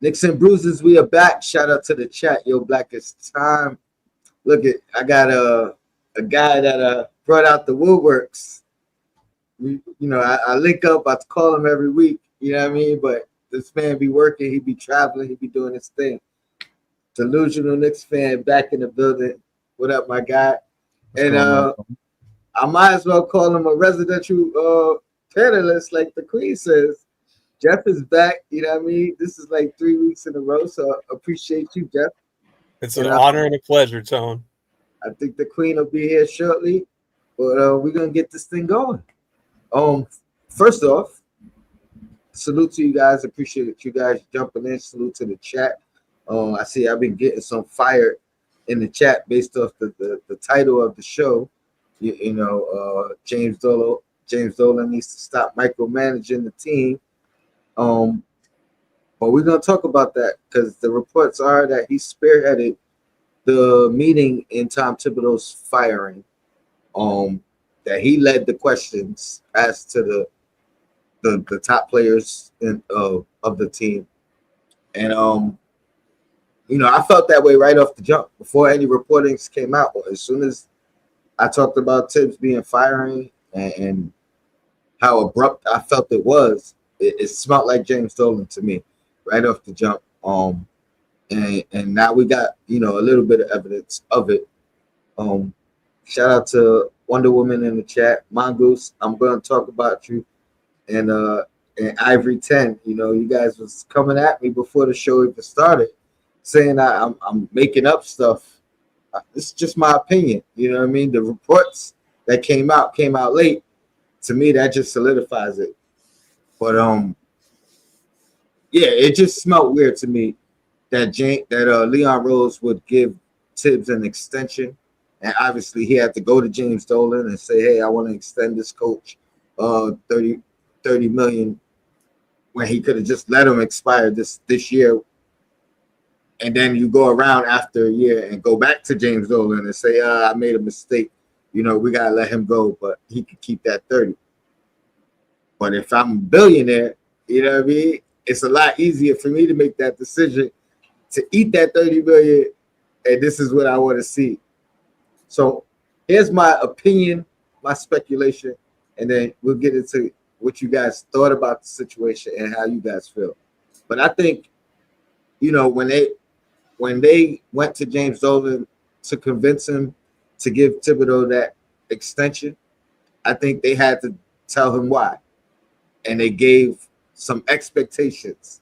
Knicks and Bruises, we are back. Shout out to the chat. Yo, Black, it's time. Look at, I got a guy that brought out the woodworks. I link up. I call him every week. You know what I mean? But this man be working. He be traveling. He be doing his thing. Delusional Knicks fan back in the building. What up, my guy? What's And going on? I might as well call him a residential panelist, like the Queen says. Jeff is back. You know what I mean? This is like 3 weeks in a row. So appreciate you, Jeff. It's an And honor and a pleasure, Tone. I think the Queen will be here shortly. But we're gonna get this thing going. First off, salute to you guys. Appreciate you guys jumping in. Salute to the chat. I see I've been getting some fire in the chat based off the title of the show. James Dolan needs to stop micromanaging the team. But we're gonna talk about that because the reports are that he spearheaded the meeting in Tom Thibodeau's firing. That he led the questions as to the top players of the team, and I felt that way right off the jump before any reportings came out. As soon as I talked about Tibs being firing and how abrupt I felt it was, it smelled like James Dolan to me right off the jump. And now we got a little bit of evidence of it. Shout out to Wonder Woman in the chat. Mongoose, I'm going to talk about you. And Ivory 10, you guys was coming at me before the show even started, saying I'm making up stuff. This is just my opinion. You know what I mean? The reports that came out late. To me, that just solidifies it. But it just smelled weird to me that Leon Rose would give Tibbs an extension. And obviously, he had to go to James Dolan and say, "Hey, I want to extend this coach 30 million," when he could have just let him expire this year. And then you go around after a year and go back to James Dolan and say, "I made a mistake. We gotta let him go, but he could keep that 30." But if I'm a billionaire, you know what I mean? It's a lot easier for me to make that decision to eat that 30 million, and this is what I want to see. So here's my opinion, my speculation, and then we'll get into what you guys thought about the situation and how you guys feel. But I think, when they went to James Dolan to convince him to give Thibodeau that extension, I think they had to tell him why. And they gave some expectations.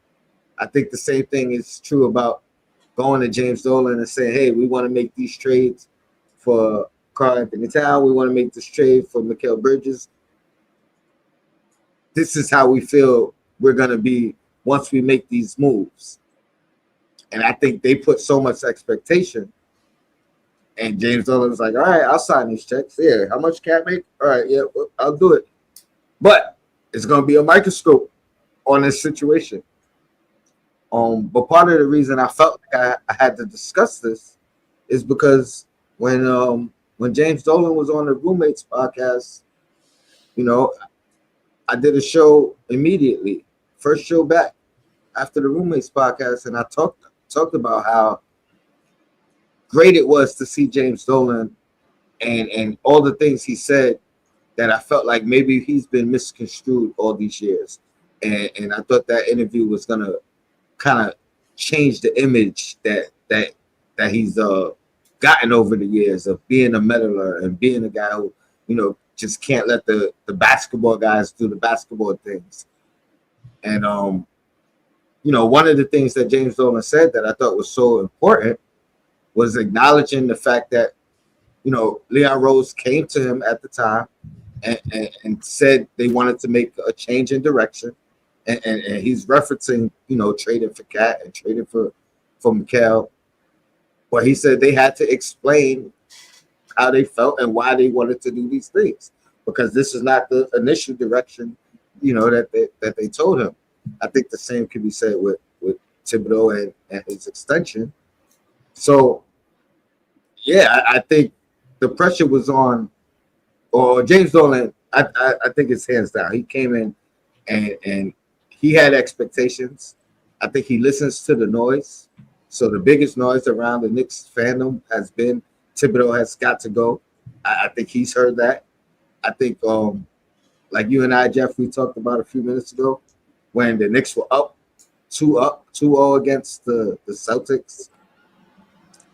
I think the same thing is true about going to James Dolan and saying, "Hey, we want to make these trades for Karl-Anthony Towns. We want to make this trade for Mikal Bridges. This is how we feel we're going to be once we make these moves." And I think they put so much expectation. And James Dolan was like, "All right, I'll sign these checks. Yeah, how much cap make? All right, yeah, I'll do it." But it's going to be a microscope on this situation. But part of the reason I felt like I had to discuss this is because when James Dolan was on the Roommates podcast, I did a show immediately, first show back after the Roommates podcast, and I talked about how great it was to see James Dolan and all the things he said that I felt like maybe he's been misconstrued all these years. And I thought that interview was gonna kind of change the image that he's gotten over the years of being a meddler and being a guy who, just can't let the basketball guys do the basketball things. And one of the things that James Dolan said that I thought was so important was acknowledging the fact that, Leon Rose came to him at the time and said they wanted to make a change in direction. And he's referencing, trading for Cat and trading for Mikal. But he said they had to explain how they felt and why they wanted to do these things, because this is not the initial direction, that they told him. I think the same can be said with Thibodeau and his extension. So, yeah, I think the pressure was on, or James Dolan. I think it's hands down. He came in and he had expectations, I think he listens to the noise. So the biggest noise around the Knicks fandom has been Thibodeau has got to go. I think he's heard that. I think, like you and I, Jeff, we talked about a few minutes ago when the Knicks were up 2-0 against the Celtics.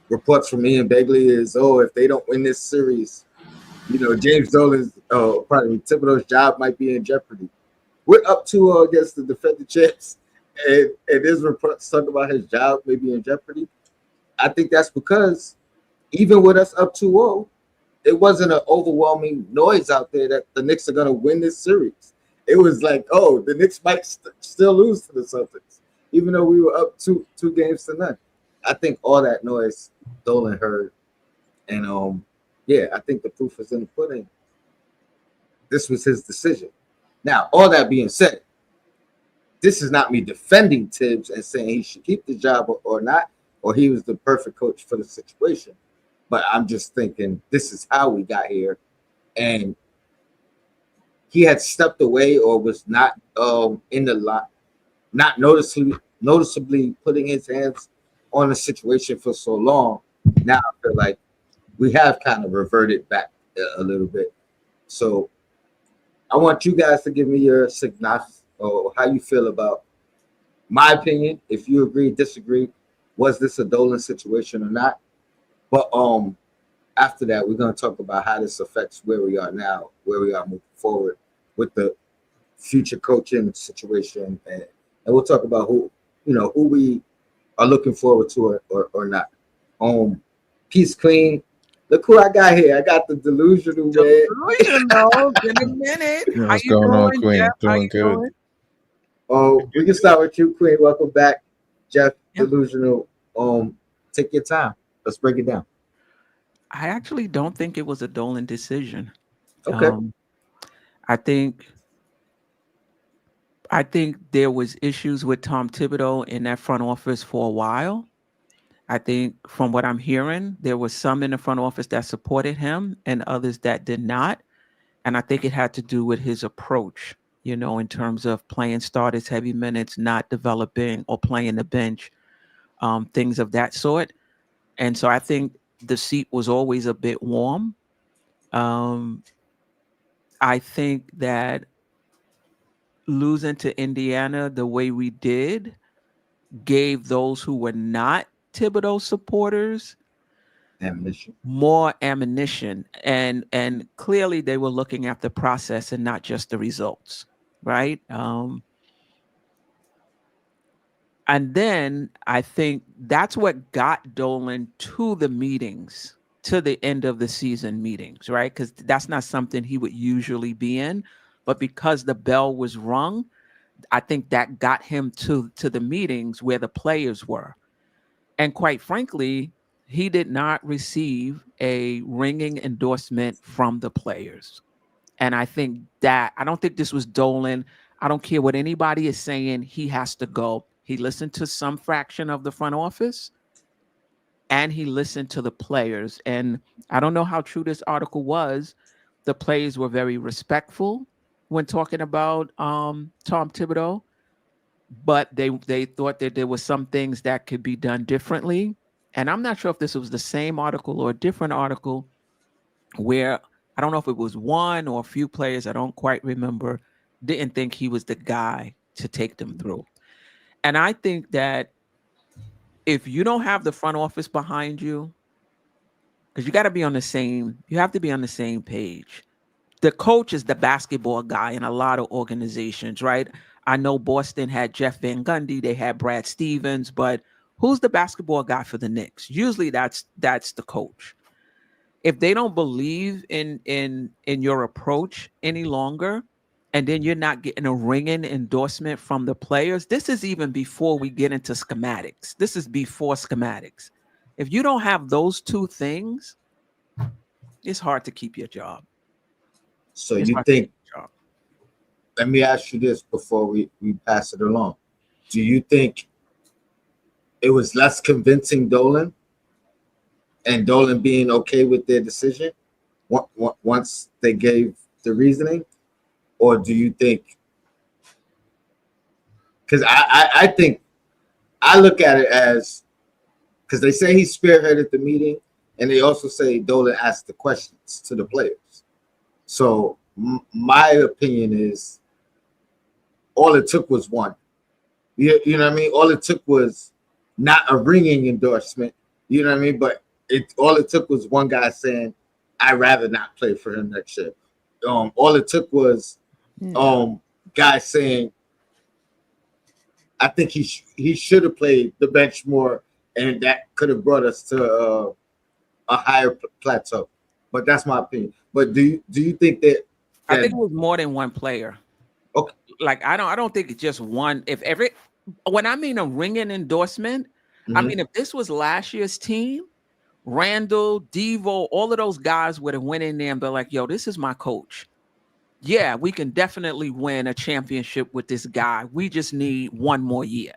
Reports from Ian Begley is, if they don't win this series, James Dolan's, Thibodeau's job might be in jeopardy. We're up 2-0 against the defending champs, and there's reports talking about his job may be in jeopardy. I think that's because even with us up 2-0, it wasn't an overwhelming noise out there that the Knicks are going to win this series. It was like, the Knicks might still lose to the Celtics, even though we were up two games to none. I think all that noise Dolan heard, and I think the proof is in the pudding. This was his decision. Now, all that being said, this is not me defending Tibs and saying he should keep the job or not, or he was the perfect coach for the situation. But I'm just thinking this is how we got here. And he had stepped away or was not in the lot, not noticeably putting his hands on the situation for so long. Now I feel like we have kind of reverted back a little bit. So I want you guys to give me your synopsis or how you feel about my opinion. If you agree, disagree, was this a Dolan situation or not? But after that, we're going to talk about how this affects where we are now, where we are moving forward with the future coaching situation, and we'll talk about who we are looking forward to or not. Peace, Queen. Look who I got here. I got the delusional man. Delusional. Been a minute. Yeah, How what's you going on, doing, Queen? Jeff? How Doing you good. doing? Oh, we can start with you, Queen. Welcome back, Jeff. Yep. Delusional. Take your time. Let's break it down. I actually don't think it was a Dolan decision. Okay. I think there was issues with Tom Thibodeau in that front office for a while. I think from what I'm hearing, there was some in the front office that supported him and others that did not. And I think it had to do with his approach, in terms of playing starters, heavy minutes, not developing or playing the bench, things of that sort. And so I think the seat was always a bit warm. I think that losing to Indiana the way we did gave those who were not Thibodeau supporters more ammunition, and clearly they were looking at the process and not just the results, right? And then I think that's what got Dolan to the meetings, to the end of the season meetings, right? Because that's not something he would usually be in, but because the bell was rung, I think that got him to the meetings where the players were. And quite frankly, he did not receive a ringing endorsement from the players. And I think that, I don't think this was Dolan. I don't care what anybody is saying. He has to go. He listened to some fraction of the front office and he listened to the players. And I don't know how true this article was. The players were very respectful when talking about Tom Thibodeau, but they thought that there were some things that could be done differently. And I'm not sure if this was the same article or a different article where, I don't know if it was one or a few players, I don't quite remember, didn't think he was the guy to take them through. And I think that if you don't have the front office behind you, because you have to be on the same page. The coach is the basketball guy in a lot of organizations, right? I know Boston had Jeff Van Gundy, they had Brad Stevens, but who's the basketball guy for the Knicks? Usually that's the coach. If they don't believe in your approach any longer, and then you're not getting a ringing endorsement from the players, this is even before we get into schematics. This is before schematics. If you don't have those two things, it's hard to keep your job. So you think, let me ask you this before we pass it along. Do you think it was less convincing Dolan and Dolan being okay with their decision once they gave the reasoning? Or do you think, because I think I look at it as, because they say he spearheaded the meeting, and they also say Dolan asked the questions to the players. So my opinion is, all it took was one. You know what I mean? All it took was not a ringing endorsement. You know what I mean? But all it took was one guy saying, "I'd rather not play for him next year." All it took was guys saying, "I think he should have played the bench more, and that could have brought us to a higher plateau." But that's my opinion. But do you think that? I think it was more than one player. Okay. Like I don't think it's just one. When I mean a ringing endorsement, I mean if this was last year's team, Randall, Devo, all of those guys would have went in there and be like, "Yo, this is my coach. Yeah, we can definitely win a championship with this guy. We just need one more year."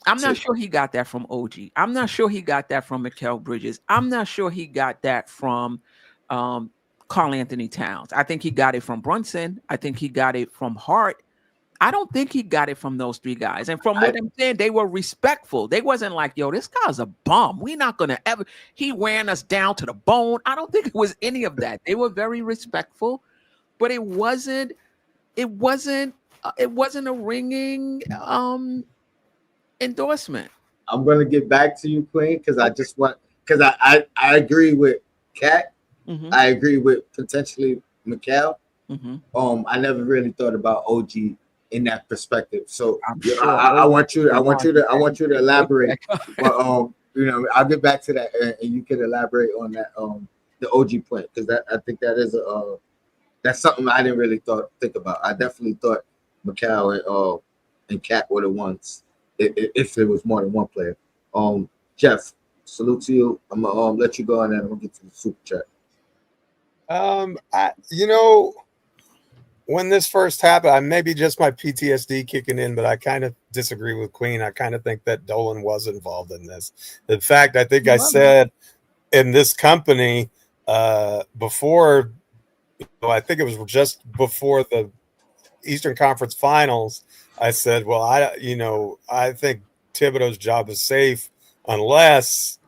I'm not sure he got that from OG. I'm not sure he got that from Mikal Bridges. I'm not sure he got that from Karl Anthony Towns. I think he got it from Brunson. I think he got it from Hart. I don't think he got it from those three guys. And from what I'm saying, they were respectful. They wasn't like, "Yo, this guy's a bum. We're not going to ever, he ran us down to the bone." I don't think it was any of that. They were very respectful, but it wasn't a ringing endorsement. I'm going to get back to you, Queen, because I agree with Kat. I agree with potentially Mikal. I never really thought about OG in that perspective. So sure I want you to elaborate. But I'll get back to that, and you can elaborate on that the OG point, because I think that is that's something I didn't really think about. I definitely thought Mikal and Kat were the ones if there was more than one player. Jeff, salute to you. I'm gonna let you go, and then I'm gonna get to the super chat. When this first happened, maybe just my PTSD kicking in, but I kind of disagree with Queen. I kind of think that Dolan was involved in this. In fact, I think I said in this company before, I think it was just before the Eastern Conference Finals, I said, well, I think Thibodeau's job is safe unless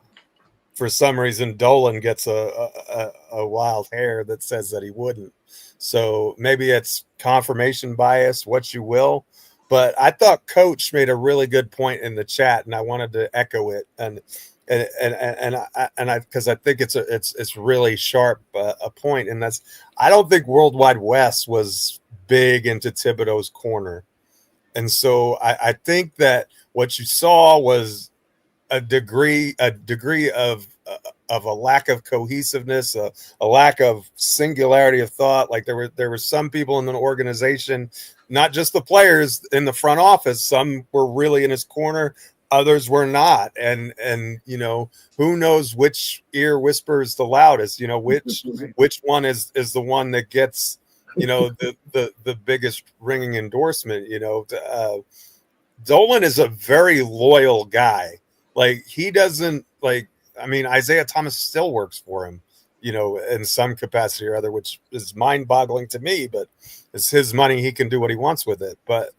for some reason Dolan gets a wild hair that says that he wouldn't. So maybe it's confirmation bias, what you will. But I thought Coach made a really good point in the chat, and I wanted to echo it. And because I think it's really sharp a point, and that's, I don't think Worldwide West was big into Thibodeau's corner, and so I think that what you saw was a degree of a lack of cohesiveness, a lack of singularity of thought. Like there were some people in the organization, not just the players in the front office. Some were really in his corner, others were not, and who knows which ear whispers the loudest? Which one is the one that gets the biggest ringing endorsement? Dolan is a very loyal guy. Like, he doesn't Isaiah Thomas still works for him, in some capacity or other, which is mind boggling to me, but it's his money. He can do what he wants with it. But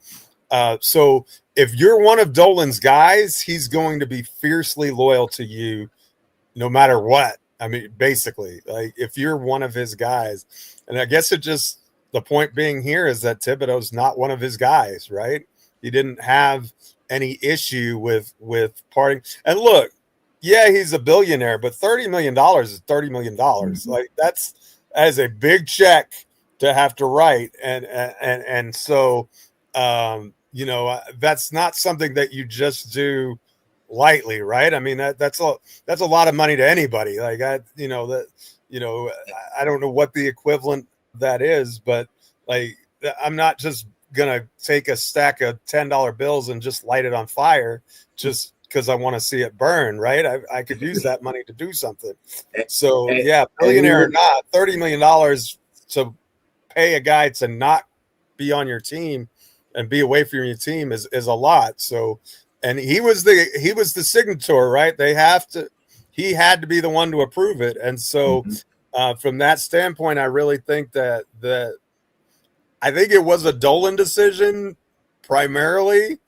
so if you're one of Dolan's guys, he's going to be fiercely loyal to you no matter what. I mean, basically, like, if you're one of his guys, and I guess the point being here is that Thibodeau's not one of his guys, right? He didn't have any issue with parting. And look, yeah, he's a billionaire, but $30 million is $30 million. Like, that is a big check to have to write. And so, that's not something that you just do lightly, right? I mean, that's a lot of money to anybody. Like, I don't know what the equivalent of that is, but like, I'm not just gonna take a stack of $10 bills and just light it on fire just because I want to see it burn, right? I could use that money to do something. So yeah, billionaire or not, $30 million to pay a guy to not be on your team and be away from your team is a lot. So, and he was the signator, right? He had to be the one to approve it. And so from that standpoint, I really think that I think it was a Dolan decision primarily.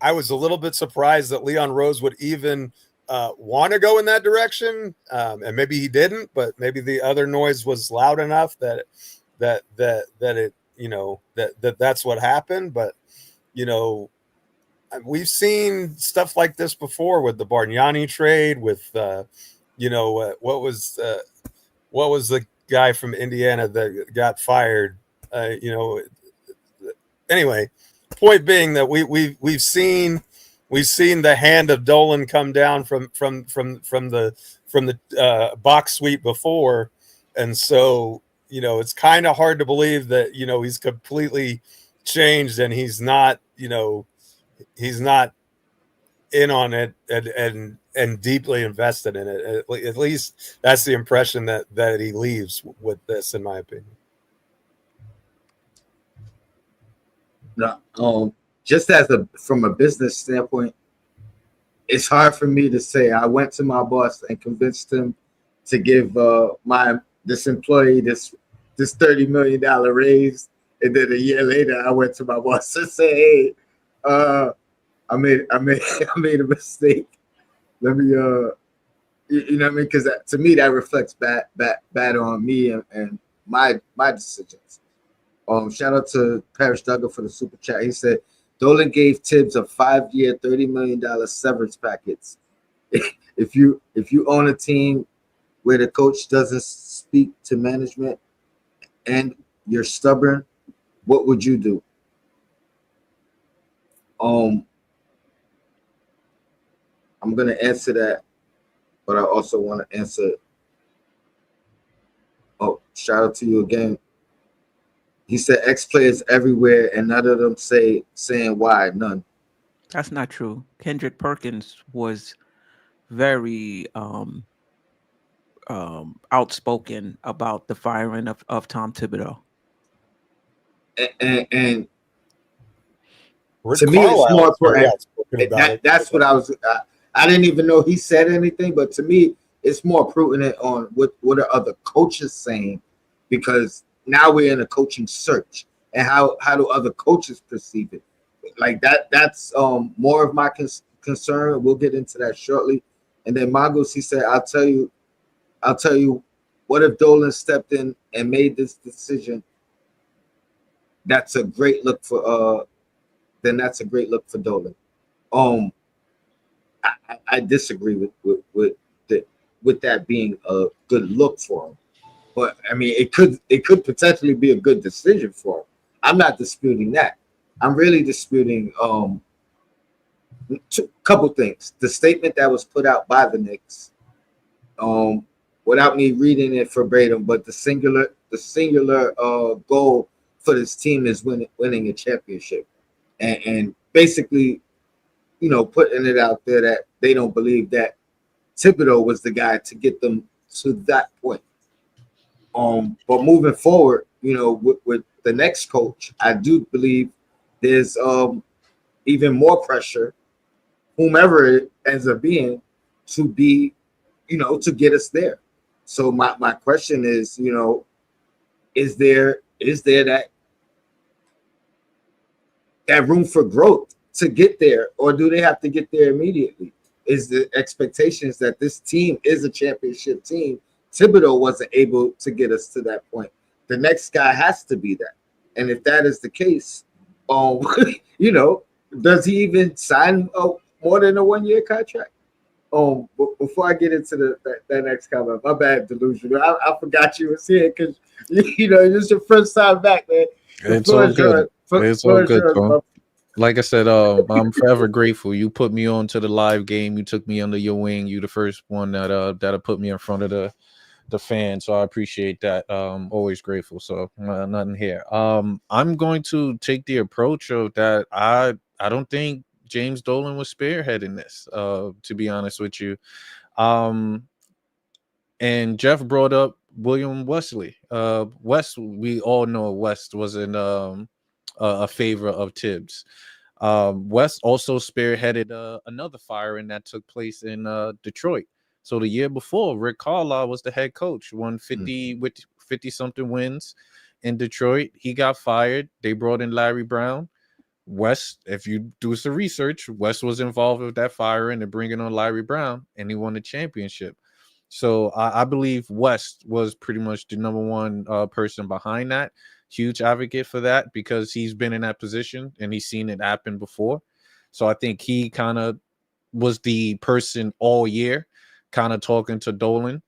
I was a little bit surprised that Leon Rose would even want to go in that direction, and maybe he didn't, but maybe the other noise was loud enough that it, you know, that's what happened. But you know, we've seen stuff like this before with the Bargnani trade, with you know, what was the guy from Indiana that got fired? You know, anyway, point being that we've seen the hand of Dolan come down from the box suite before, and so you know it's kind of hard to believe that you know he's completely changed and he's not in on it and deeply invested in it. At least that's the impression that he leaves with this, in my opinion. No, just from a business standpoint, it's hard for me to say I went to my boss and convinced him to give this employee this $30 million raise, and then a year later I went to my boss and say, hey, I made I made a mistake. Let me you know what I mean? Because to me that reflects bad on me and my decisions. Shout out to Parrish Duggar for the super chat. He said Dolan gave Tibs a 5-year, $30 million severance package. If you own a team where the coach doesn't speak to management and you're stubborn, what would you do? I'm gonna answer that, but I also want to answer. Oh, shout out to you again. He said ex-players everywhere, and none of them saying why. None. That's not true. Kendrick Perkins was very outspoken about the firing of Tom Thibodeau. And to me, it's more important. That's what I was. I didn't even know he said anything, but to me, it's more pertinent on what are other coaches saying, because now we're in a coaching search, and how do other coaches perceive it? Like that's more of my concern. We'll get into that shortly. And then Mongoose, he said, I'll tell you, what if Dolan stepped in and made this decision? That's a great look for that's a great look for Dolan. I disagree with that being a good look for him. But I mean, it could potentially be a good decision for him. I'm not disputing that. I'm really disputing a couple things. The statement that was put out by the Knicks, without me reading it verbatim, but the singular goal for this team is winning a championship, and basically, you know, putting it out there that they don't believe that Thibodeau was the guy to get them to that point. But moving forward, you know, with the next coach, I do believe there's even more pressure, whomever it ends up being, to be, you know, to get us there. So my question is, you know, is there that room for growth to get there, or do they have to get there immediately? Is the expectations that this team is a championship team? Thibodeau wasn't able to get us to that point. The next guy has to be that. And if that is the case, you know, does he even sign more than a 1-year contract? Before I get into that next comment, my bad, Delusional. I forgot you was here because you know this is your first time back, man. It's all good. It's all good, Tom. Like I said, I'm forever grateful. You put me on to the live game. You took me under your wing. You the first one that put me in front of the fans. So I appreciate that. Always grateful. So nothing here. I'm going to take the approach of that. I don't think James Dolan was spearheading this. To be honest with you, and Jeff brought up William Wesley. West, we all know West wasn't a favor of Tibbs. West also spearheaded another firing that took place in Detroit. So the year before, Rick Carlisle was the head coach, won 50 with 50 something wins in Detroit. He got fired. They brought in Larry Brown. West, if you do some research, West was involved with that firing and bringing on Larry Brown, and he won the championship. So I believe West was pretty much the number one person behind that. Huge advocate for that because he's been in that position and he's seen it happen before. So I think he kind of was the person all year kind of talking to Dolan.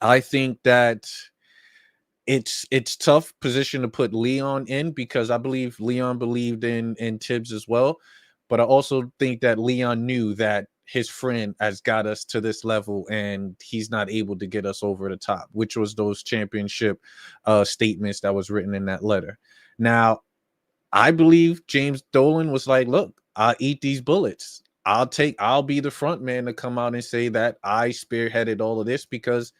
I think that it's tough position to put Leon in because I believe Leon believed in Tibs as well. But I also think that Leon knew that his friend has got us to this level and he's not able to get us over the top, which was those championship statements that was written in that letter. Now, I believe James Dolan was like, look, I'll eat these bullets. I'll be the front man to come out and say that I spearheaded all of this because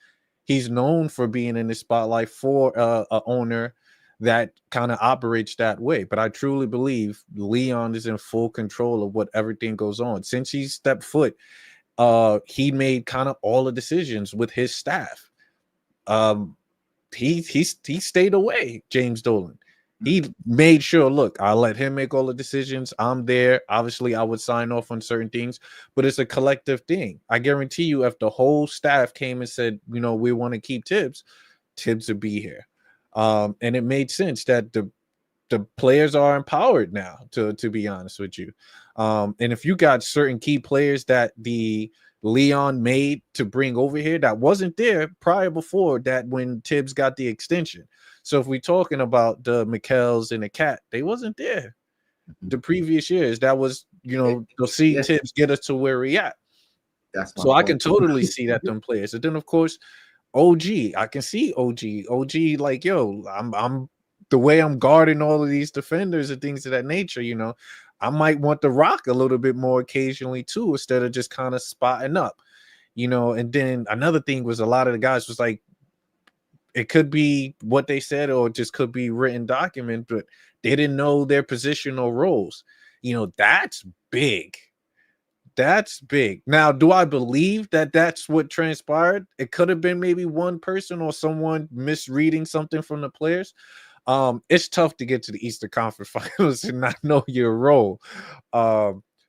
he's known for being in the spotlight for a owner that kind of operates that way. But I truly believe Leon is in full control of what everything goes on. Since he stepped foot, he made kind of all the decisions with his staff. He stayed away, James Dolan. He made sure, look, I'll let him make all the decisions. I'm there. Obviously, I would sign off on certain things, but it's a collective thing. I guarantee you, if the whole staff came and said, you know, we want to keep Tibs would be here. And it made sense that the players are empowered now, to be honest with you. And if you got certain key players that the Leon made to bring over here that wasn't there prior before that when Tibs got the extension. So if we're talking about the McKells and the Cat, they wasn't there the previous years. That was, you know, to see Tibs get us to where we at. That's so I can totally see that them players. And then of course, OG, I can see OG like, yo, I'm the way I'm guarding all of these defenders and things of that nature, you know, I might want to rock a little bit more occasionally too, instead of just kind of spotting up, you know. And then another thing was a lot of the guys was like, it could be what they said or just could be written document, but they didn't know their positional roles. You know, that's big. That's big. Now, do I believe that that's what transpired? It could have been maybe one person or someone misreading something from the players. It's tough to get to the Eastern Conference Finals and not know your role.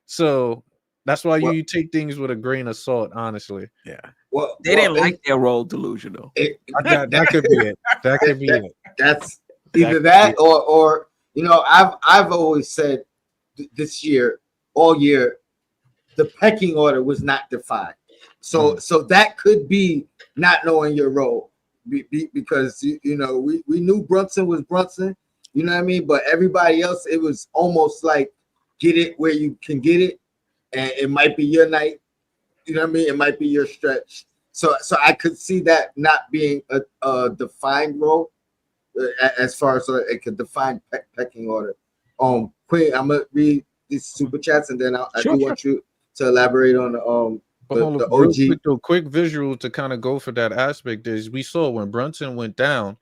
So that's why you take things with a grain of salt, honestly. Yeah. Well, they didn't like their role delusional. That could be it. That could be it. That's either that or you know, I've always said this year, all year, the pecking order was not defined. So that could be not knowing your role because you know we knew Brunson was Brunson, you know what I mean, but everybody else, it was almost like get it where you can get it, and it might be your night. You know what I mean? It might be your stretch. So I could see that not being a defined role as far as a defined pecking order. Quinn, I'm gonna read these super chats and then I do want you to elaborate on the OG. Quick visual to kind of go for that aspect is we saw when Brunson went down,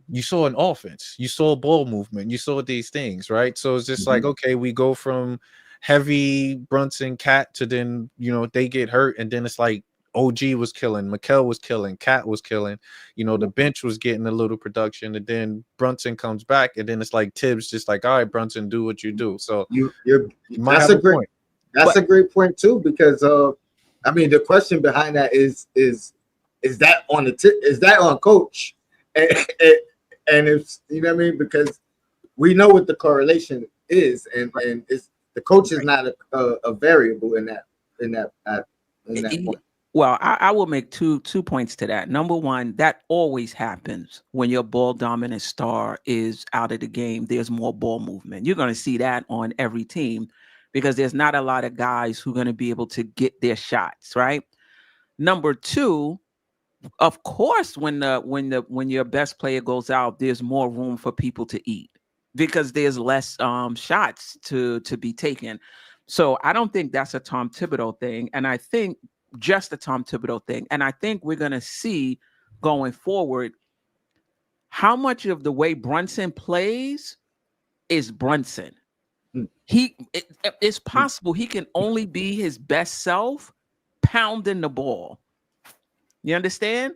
you saw an offense, you saw ball movement, you saw these things, right? So it's just like, okay, we go from heavy Brunson Cat to then, you know, they get hurt and then it's like OG was killing, McKell was killing, Cat was killing, you know, the bench was getting a little production, and then Brunson comes back and then it's like Tibs just like, all right, Brunson, do what you do. So that's a great point too, because I mean the question behind that is that on is that on coach, and it's, you know what I mean, because we know what the correlation is, and it's the coach is not a variable in that point. Well, I will make two points to that. Number one, that always happens when your ball dominant star is out of the game. There's more ball movement. You're going to see that on every team because there's not a lot of guys who are going to be able to get their shots, right? Number two, of course, when your best player goes out, there's more room for people to eat because there's less shots to be taken. So I don't think that's a Tom Thibodeau thing, and I think just a Tom Thibodeau thing. And I think we're going to see going forward how much of the way Brunson plays is Brunson. It's possible he can only be his best self pounding the ball. You understand?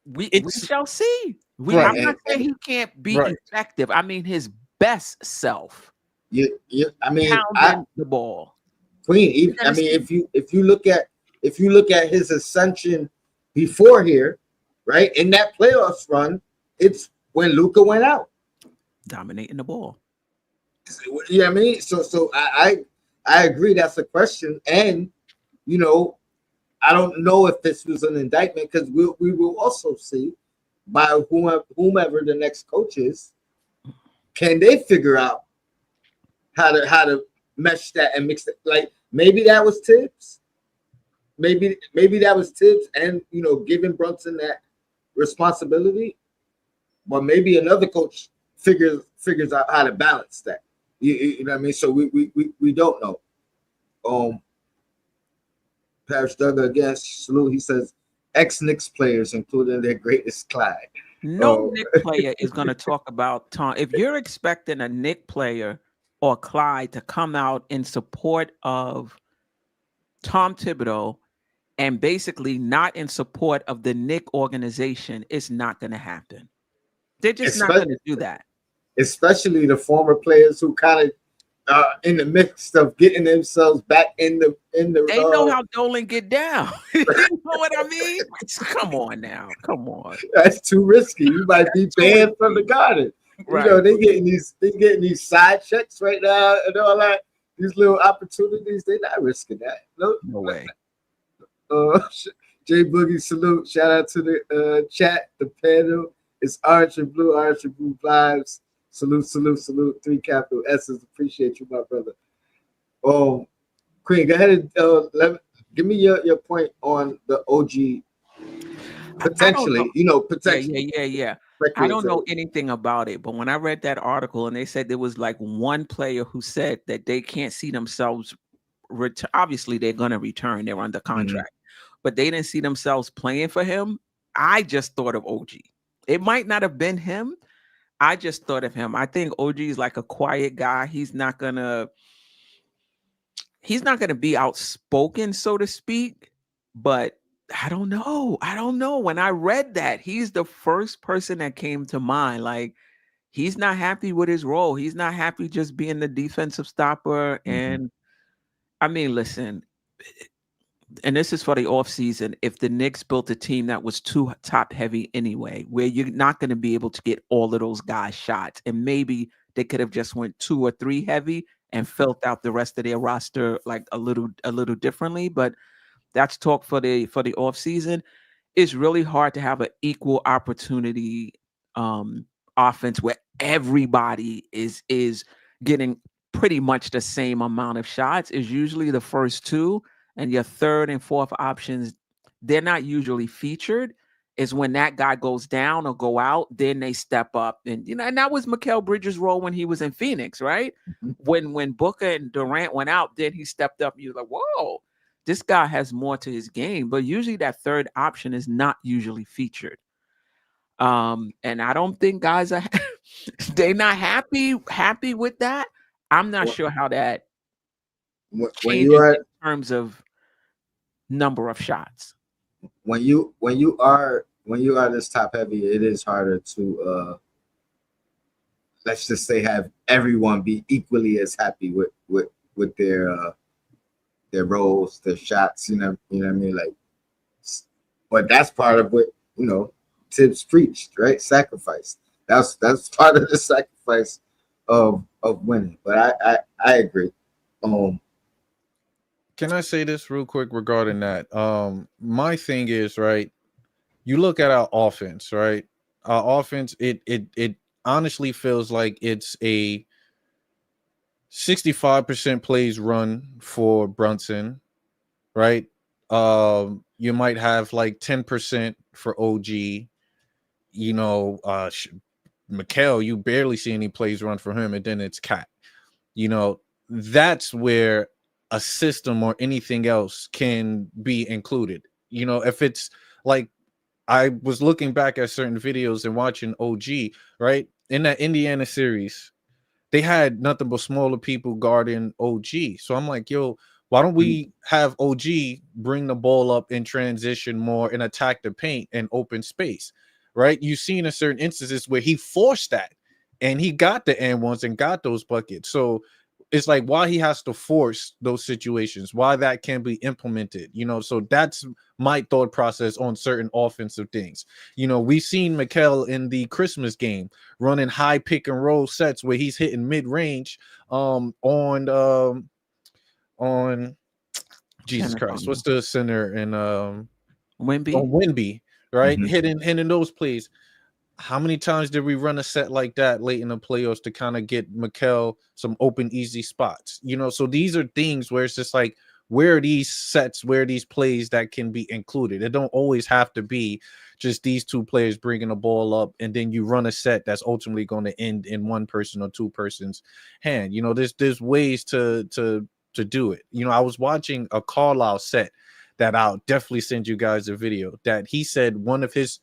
We shall see. I'm not saying he can't be effective. I mean his best self. I mean, pounding the ball. Queen. I mean, if you look at his ascension before here, right, in that playoffs run, it's when Luka went out, dominating the ball. You know what I mean? So I agree that's a question, and you know, I don't know if this was an indictment because we will also see by whomever the next coach is, can they figure out how to mesh that and mix it? Like maybe that was Tibbs, maybe that was Tibbs, and you know, giving Brunson that responsibility, but maybe another coach figures out how to balance that. You know what I mean? So we don't know. Parish Duggar again, salute. He says ex-Knicks players, including their greatest Clyde. No Knicks player is going to talk about Tom. If you're expecting a Knicks player or Clyde to come out in support of Tom Thibodeau and basically not in support of the Knicks organization, it's not going to happen. They're just not going to do that. Especially the former players who kind of in the midst of getting themselves back in the. They know how Dolan get down. You know what I mean? Come on now, come on. That's too risky. You might be banned from the Garden. Right. You know they getting these side checks right now and all that. These little opportunities, they're not risking that. No way. Jay Boogie, salute. Shout out to the chat, the panel. It's orange and blue vibes. Salute. 3 capital S's. Appreciate you, my brother. Queen, go ahead and give me your point on the OG potentially. Potentially. Yeah. I don't know anything about it, but when I read that article and they said there was like one player who said that they can't see themselves obviously they're going to return, they're under contract, but they didn't see themselves playing for him. I just thought of OG. It might not have been him. I just thought of him. I think OG is like a quiet guy. He's not gonna be outspoken, so to speak, but I don't know. When I read that, he's the first person that came to mind. Like, he's not happy with his role. He's not happy just being the defensive stopper. And I mean, listen, and this is for the offseason, if the Knicks built a team that was too top heavy anyway, where you're not going to be able to get all of those guys shots, and maybe they could have just went 2 or 3 heavy and filled out the rest of their roster like a little differently. But that's talk for the offseason. It's really hard to have an equal opportunity offense where everybody is getting pretty much the same amount of shots. Is usually the first 2, and your third and fourth options, they're not usually featured. Is when that guy goes down or go out, then they step up. And and that was Mikal Bridges' role when he was in Phoenix, right? When Booker and Durant went out, then he stepped up. You're like, whoa, this guy has more to his game. But usually that third option is not usually featured. And I don't think guys are they're not happy with that. I'm not sure how that changes in terms of number of shots. When you are this top heavy, it is harder to let's just say have everyone be equally as happy with their roles, their shots, you know what I mean? Like, but that's part of what Tibs preached, right? Sacrifice. That's part of the sacrifice of winning. But I agree. Can I say this real quick regarding that? My thing is, right, you look at our offense, right? Our offense, it honestly feels like it's a 65% plays run for Brunson, right? You might have like 10% for OG. Mikal, you barely see any plays run for him, and then it's Cat. That's where a system or anything else can be included. If it's like, I was looking back at certain videos and watching OG, right? In that Indiana series, they had nothing but smaller people guarding OG. So I'm like, yo, why don't we have OG bring the ball up in transition more and attack the paint and open space, right? You've seen in certain instances where he forced that and he got the and ones and got those buckets. So it's like why he has to force those situations, why that can be implemented, so that's my thought process on certain offensive things. We've seen Mikal in the Christmas game running high pick and roll sets where he's hitting mid-range on Jesus Christ, what's the center in Wemby, right? Mm-hmm. Hitting those plays. How many times did we run a set like that late in the playoffs to kind of get Mikal some open, easy spots? So these are things where it's just like, where are these sets, where are these plays that can be included? It don't always have to be just these two players bringing the ball up and then you run a set that's ultimately going to end in one person or two persons' hand. There's ways to do it. I was watching a Carlisle set that I'll definitely send you guys a video that he said one of his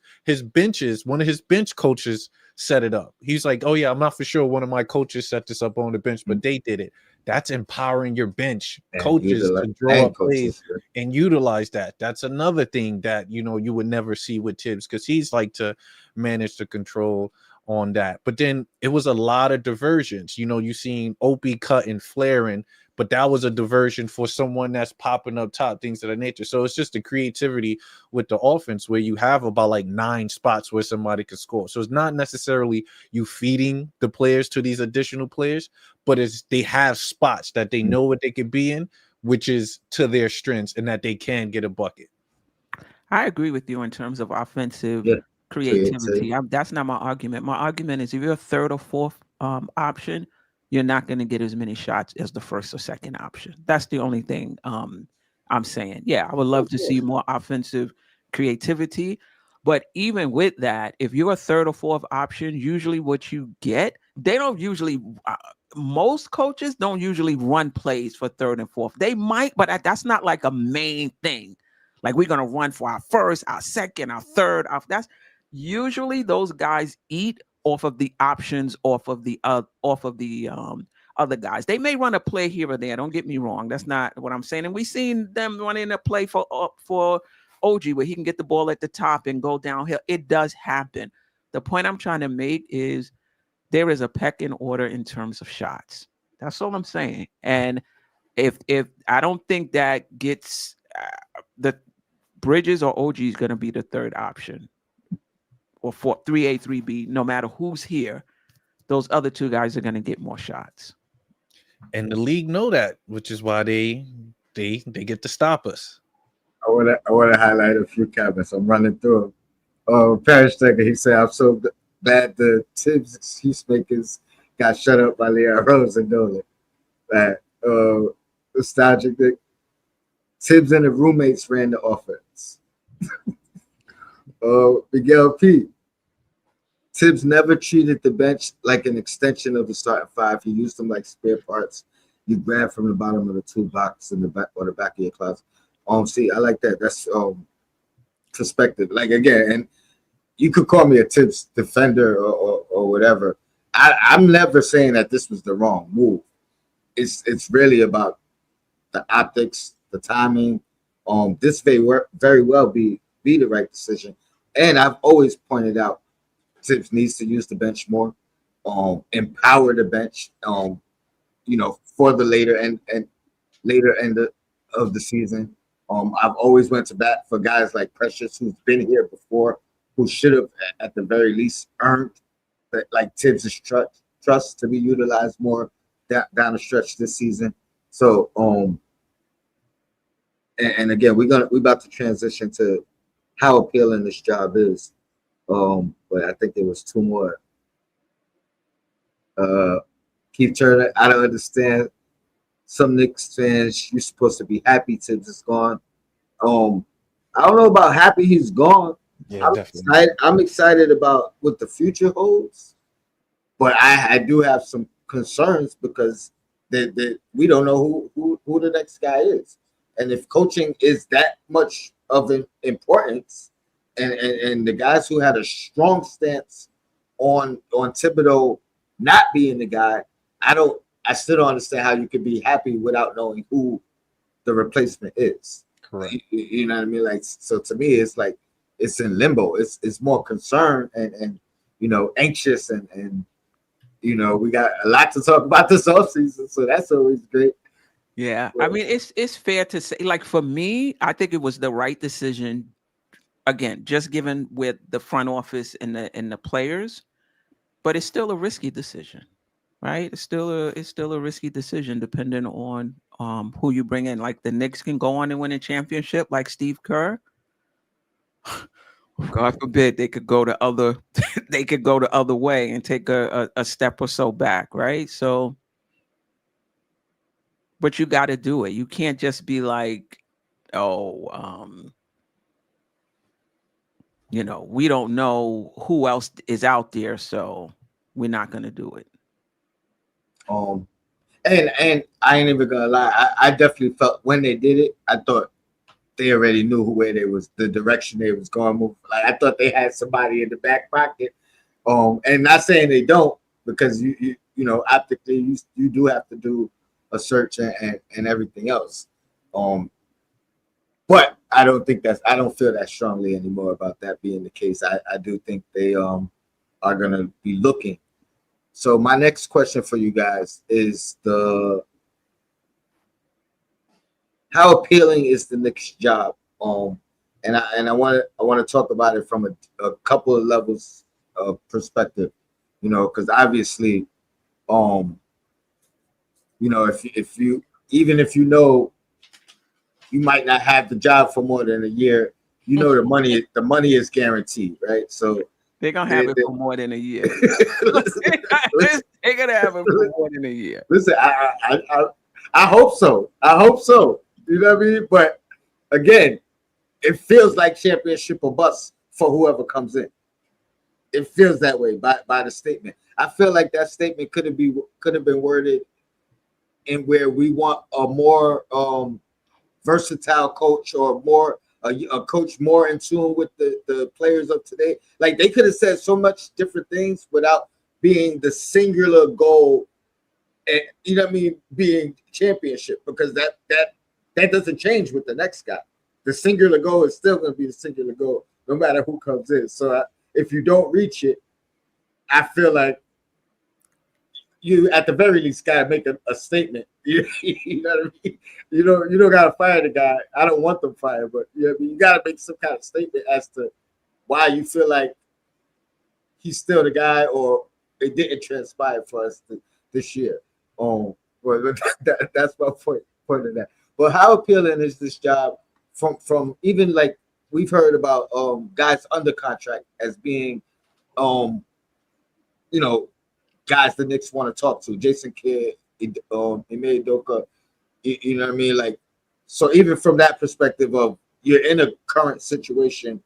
bench coaches set it up. He's like, oh yeah, I'm not for sure one of my coaches set this up on the bench, but they did it. That's empowering your bench coaches to draw up plays and utilize that. That's another thing that, you would never see with Tibs because he's like to manage the control on that. But then it was a lot of diversions. You seen Opie cut and flaring, but that was a diversion for someone that's popping up top, things of that nature. So it's just the creativity with the offense where you have about like 9 spots where somebody can score. So it's not necessarily you feeding the players to these additional players, but they have spots that they know what they could be in, which is to their strengths and that they can get a bucket. I agree with you in terms of offensive creativity. That's not my argument. My argument is if you're a third or fourth option, you're not going to get as many shots as the first or second option. That's the only thing I'm saying. Yeah, I would love to see more offensive creativity. But even with that, if you're a third or fourth option, usually what you get, they don't usually, most coaches don't usually run plays for third and fourth. They might, but that's not like a main thing. Like we're going to run for our first, our second, our third. That's usually those guys eat off of the options, off of the other guys. They may run a play here or there. Don't get me wrong. That's not what I'm saying. And we've seen them running a play for OG where he can get the ball at the top and go downhill. It does happen. The point I'm trying to make is there is a pecking order in terms of shots. That's all I'm saying. And if I don't think that gets the Bridges or OG is going to be the third option. Or 3A, 3B, no matter who's here, those other two guys are going to get more shots. And the league know that, which is why they get to stop us. I want to highlight a few comments. I'm running through them. Parrish Decker, he said, I'm so glad the Tibs excuse makers got shut up by Leon Rose and Dolan. That nostalgic. Tibs and the roommates ran the offense. Miguel P. Tibs never treated the bench like an extension of the starting five. He used them like spare parts you grab from the bottom of the toolbox in the back or the back of your closet. See, I like that. That's perspective. Like again, and you could call me a Tibs defender or whatever. I'm never saying that this was the wrong move. It's really about the optics, the timing. This may very well be the right decision. And I've always pointed out Tibs needs to use the bench more, empower the bench, for the later end of the season. I've always went to bat for guys like Precious, who's been here before, who should have at the very least earned that, like Tibbs' trust to be utilized more down the stretch this season. So, and again, we're about to transition to how appealing this job is. But I think there was 2 more. Keith Turner, I don't understand. Some Knicks fans, you're supposed to be happy Tibbs is gone. I don't know about happy he's gone. Yeah, I'm excited about what the future holds, but I do have some concerns because we don't know who the next guy is, and if coaching is that much of an importance, and the guys who had a strong stance on Thibodeau not being the guy, I still don't understand how you could be happy without knowing who the replacement is. Correct. You know what I mean? Like, so to me, it's like it's in limbo. It's more concern and anxious and you know, we got a lot to talk about this offseason, so that's always great. Yeah, I mean, it's fair to say, like, for me, I think it was the right decision. Again, just given with the front office and the players, but it's still a risky decision, right? It's still a risky decision depending on who you bring in. Like the Knicks can go on and win a championship, like Steve Kerr. God forbid they could go the other they could go the other way and take a step or so back, right? So, but you got to do it. You can't just be like, oh, you know, we don't know who else is out there, so we're not going to do it. And I ain't even gonna lie, I definitely felt when they did it, I thought they already knew where they was, the direction they was going to move. Like I thought they had somebody in the back pocket. And not saying they don't, because you know, optically you do have to do a search and everything else. But I don't feel that strongly anymore about that being the case. I do think they are gonna be looking. So my next question for you guys is how appealing is the Knicks job? And I want to talk about it from a couple of levels of perspective, you know, because obviously, you know, if you even if you know you might not have the job for more than a year, you know the money is guaranteed, right? So they're gonna have it for more than a year. They're gonna have it for more than a year. Listen, I hope so. I hope so. You know what I mean? But again, it feels like championship or bust for whoever comes in. It feels that way by the statement. I feel like that statement could have been worded in where we want a more versatile coach, or more a coach more in tune with the players of today. Like they could have said so much different things without being the singular goal, and you know what I mean, being championship, because that doesn't change with the next guy. The singular goal is still going to be the singular goal no matter who comes in. So if you don't reach it, I feel like you at the very least got to make a statement. You know what I mean? You don't got to fire the guy. I don't want them fired, but you know what I mean? You got to make some kind of statement as to why you feel like he's still the guy, or it didn't transpire for us this year. Well, that's my point of that. But how appealing is this job from even like we've heard about guys under contract as being you know, guys the Knicks want to talk to, Jason Kidd, Ime Udoka, you know what I mean? Like, so even from that perspective of you're in a current situation,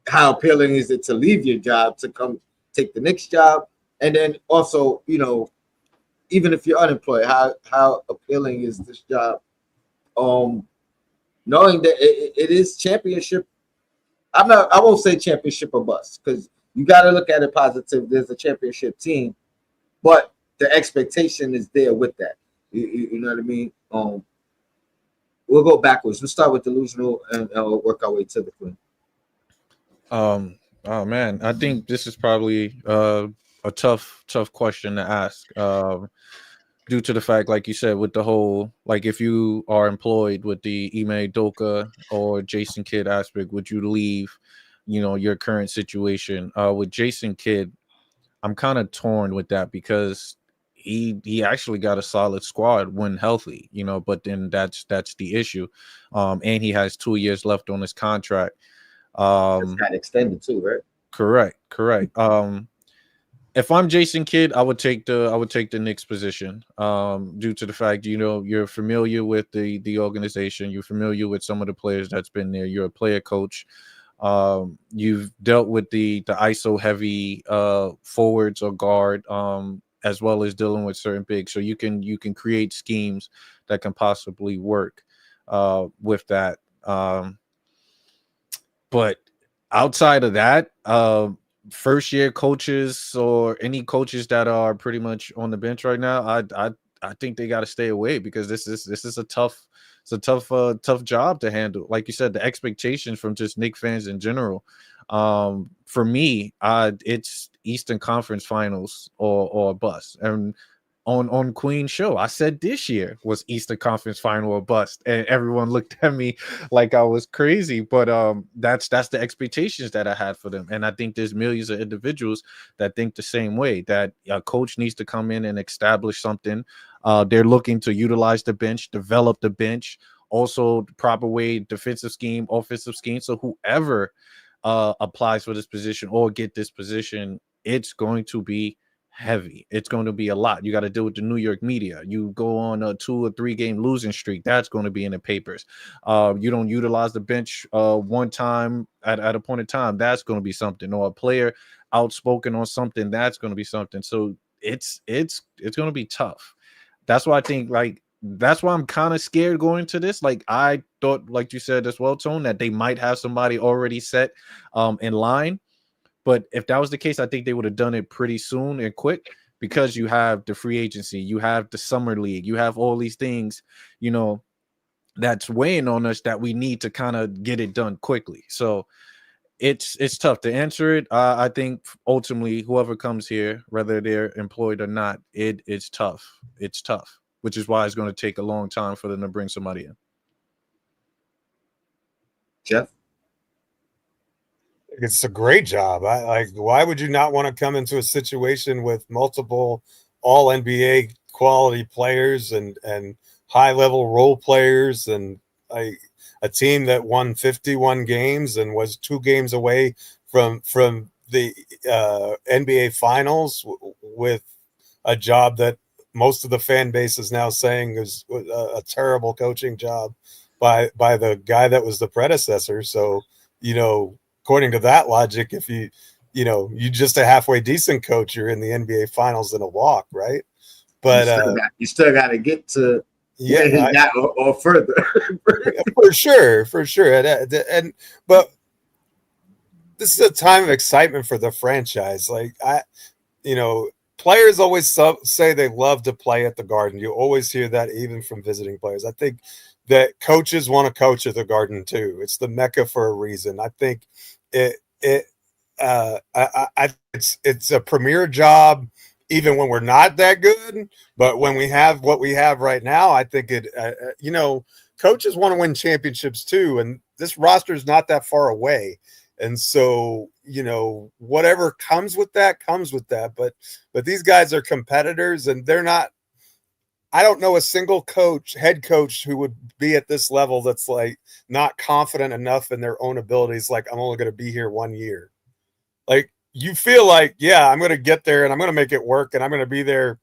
how appealing is it to leave your job to come take the Knicks job? And then also, you know, even if you're unemployed, how appealing is this job? Knowing that it is championship. I won't say championship or bust, because you got to look at it positive. There's a championship team, but the expectation is there with that. You know what I mean? We'll go backwards. We'll start with delusional and work our way to the clean. Oh man, I think this is probably a tough question to ask. Due to the fact, like you said, with the whole, like if you are employed with the Ime Udoka or Jason Kidd aspect, would you leave, you know, your current situation? With Jason Kidd, I'm kind of torn with that, because he actually got a solid squad when healthy, you know, but then that's the issue. And he has 2 years left on his contract. It's got extended too, right? Correct. If I'm Jason Kidd, I would take the Knicks position, due to the fact, you know, you're familiar with the organization, you're familiar with some of the players that's been there, you're a player coach, you've dealt with the ISO heavy forwards or guard, as well as dealing with certain bigs, so you can create schemes that can possibly work with that. But outside of that, first year coaches or any coaches that are pretty much on the bench right now, I think they got to stay away, because this is a tough job to handle. Like you said, the expectations from just Knicks fans in general For me, it's Eastern Conference Finals or bust. And on Queen's show, I said this year was Eastern Conference Final or bust, and everyone looked at me like I was crazy. But that's the expectations that I had for them, and I think there's millions of individuals that think the same way. That a coach needs to come in and establish something. They're looking to utilize the bench, develop the bench, also the proper way, defensive scheme, offensive scheme. So whoever applies for this position or get this position, it's going to be heavy. It's going to be a lot. You got to deal with the New York media. You go on a 2 or 3 game losing streak, that's going to be in the papers. You don't utilize the bench one time at a point in time, that's going to be something. Or a player outspoken on something, that's going to be something. So it's going to be tough. That's why I think, like, that's why I'm kind of scared going to this. Like, I thought, like you said as well, Tone, that they might have somebody already set in line. But if that was the case, I think they would have done it pretty soon and quick, because you have the free agency, you have the summer league, you have all these things, you know, that's weighing on us that we need to kind of get it done quickly. So it's tough to answer it. I think ultimately whoever comes here, whether they're employed or not, it's tough. It's tough, which is why it's going to take a long time for them to bring somebody in. Jeff? It's a great job. Why would you not want to come into a situation with multiple all NBA quality players and high level role players, and a team that won 51 games and was 2 games away from the NBA finals with a job that most of the fan base is now saying is a terrible coaching job by the guy that was the predecessor. So, you know, according to that logic, if you just a halfway decent coach, you're in the NBA finals in a walk, right? But you still got to get to where he got or further. for sure. But this is a time of excitement for the franchise. Like, players always say they love to play at the Garden. You always hear that, even from visiting players. I think that coaches want to coach at the Garden too. It's the Mecca for a reason. I think it's a premier job, even when we're not that good. But when we have what we have right now, I think coaches want to win championships too, and this roster is not that far away. And so, whatever comes with that. But these guys are competitors, and they're not. I don't know a single head coach who would be at this level that's like not confident enough in their own abilities. Like, I'm only going to be here 1 year. Like, you feel like, yeah, I'm going to get there and I'm going to make it work, and I'm going to be there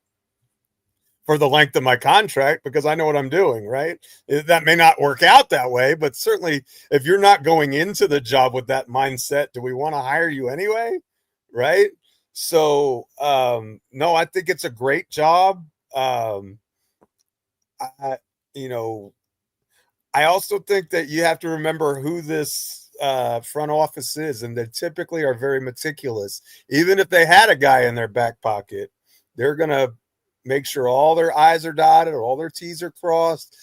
for the length of my contract because I know what I'm doing, right? That may not work out that way, but certainly if you're not going into the job with that mindset, do we want to hire you anyway? Right? So, no, I think it's a great job. I also think that you have to remember who this front office is, and they typically are very meticulous. Even if they had a guy in their back pocket, they're going to make sure all their I's are dotted or all their T's are crossed,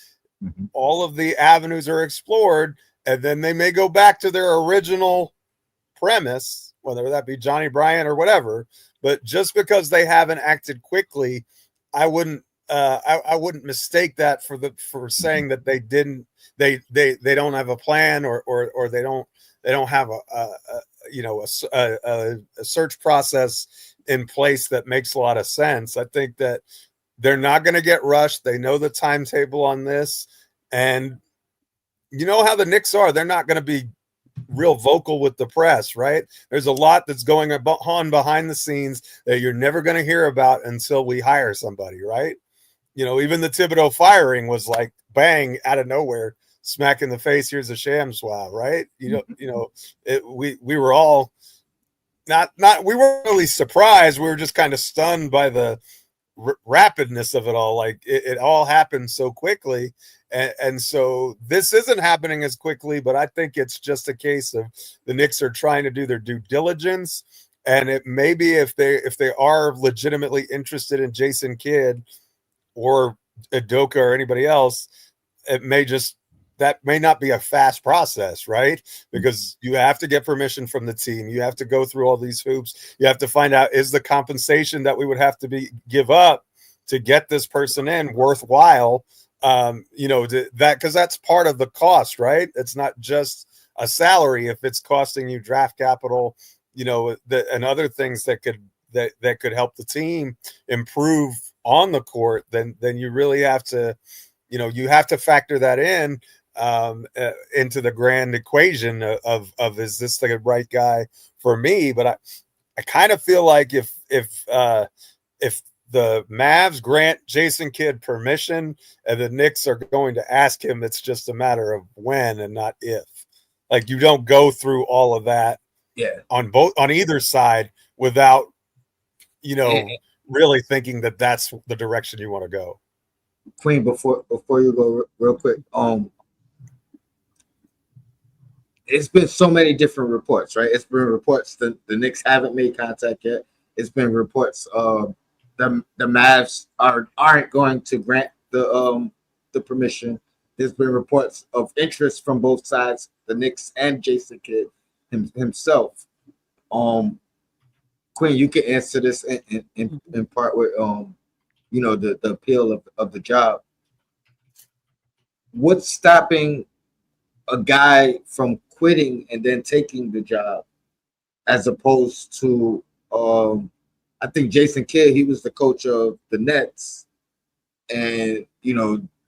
all of the avenues are explored, and then they may go back to their original premise, whether that be Johnny Bryant or whatever. But just because they haven't acted quickly, I wouldn't mistake that for saying that they don't have a plan or they don't have a search process in place that makes a lot of sense. I think that they're not going to get rushed. They know the timetable on this, and you know how the Knicks are. They're not going to be real vocal with the press, right? There's a lot that's going on behind the scenes that you're never going to hear about until we hire somebody, right? Even the Thibodeau firing was like bang out of nowhere, smack in the face. Here's a sham swab, right? We were all we weren't really surprised. We were just kind of stunned by the rapidness of it all. Like it all happened so quickly. And so this isn't happening as quickly, but I think it's just a case of the Knicks are trying to do their due diligence. And it may be if they are legitimately interested in Jason Kidd or Udoka or anybody else, it may just that may not be a fast process, right? Because you have to get permission from the team. You have to go through all these hoops. You have to find out, is the compensation that we would have to give up to get this person in worthwhile? Because that's part of the cost, right? It's not just a salary. If it's costing you draft capital, and other things that could help the team improve on the court, then you really have to, you have to factor that in into the grand equation of is this the right guy for me? But I kind of feel like if the Mavs grant Jason Kidd permission and the Knicks are going to ask him, it's just a matter of when and not if. Like, you don't go through all of that on either side without, really thinking that that's the direction you want to go. Queen, before you go real quick, it's been so many different reports, right? It's been reports that the Knicks haven't made contact yet. It's been reports the Mavs aren't going to grant the permission. There's been reports of interest from both sides, the Knicks and Jason Kidd himself. Quinn, you can answer this in part with the appeal of the job. What's stopping a guy from quitting and then taking the job, as opposed to I think Jason Kidd, he was the coach of the Nets, and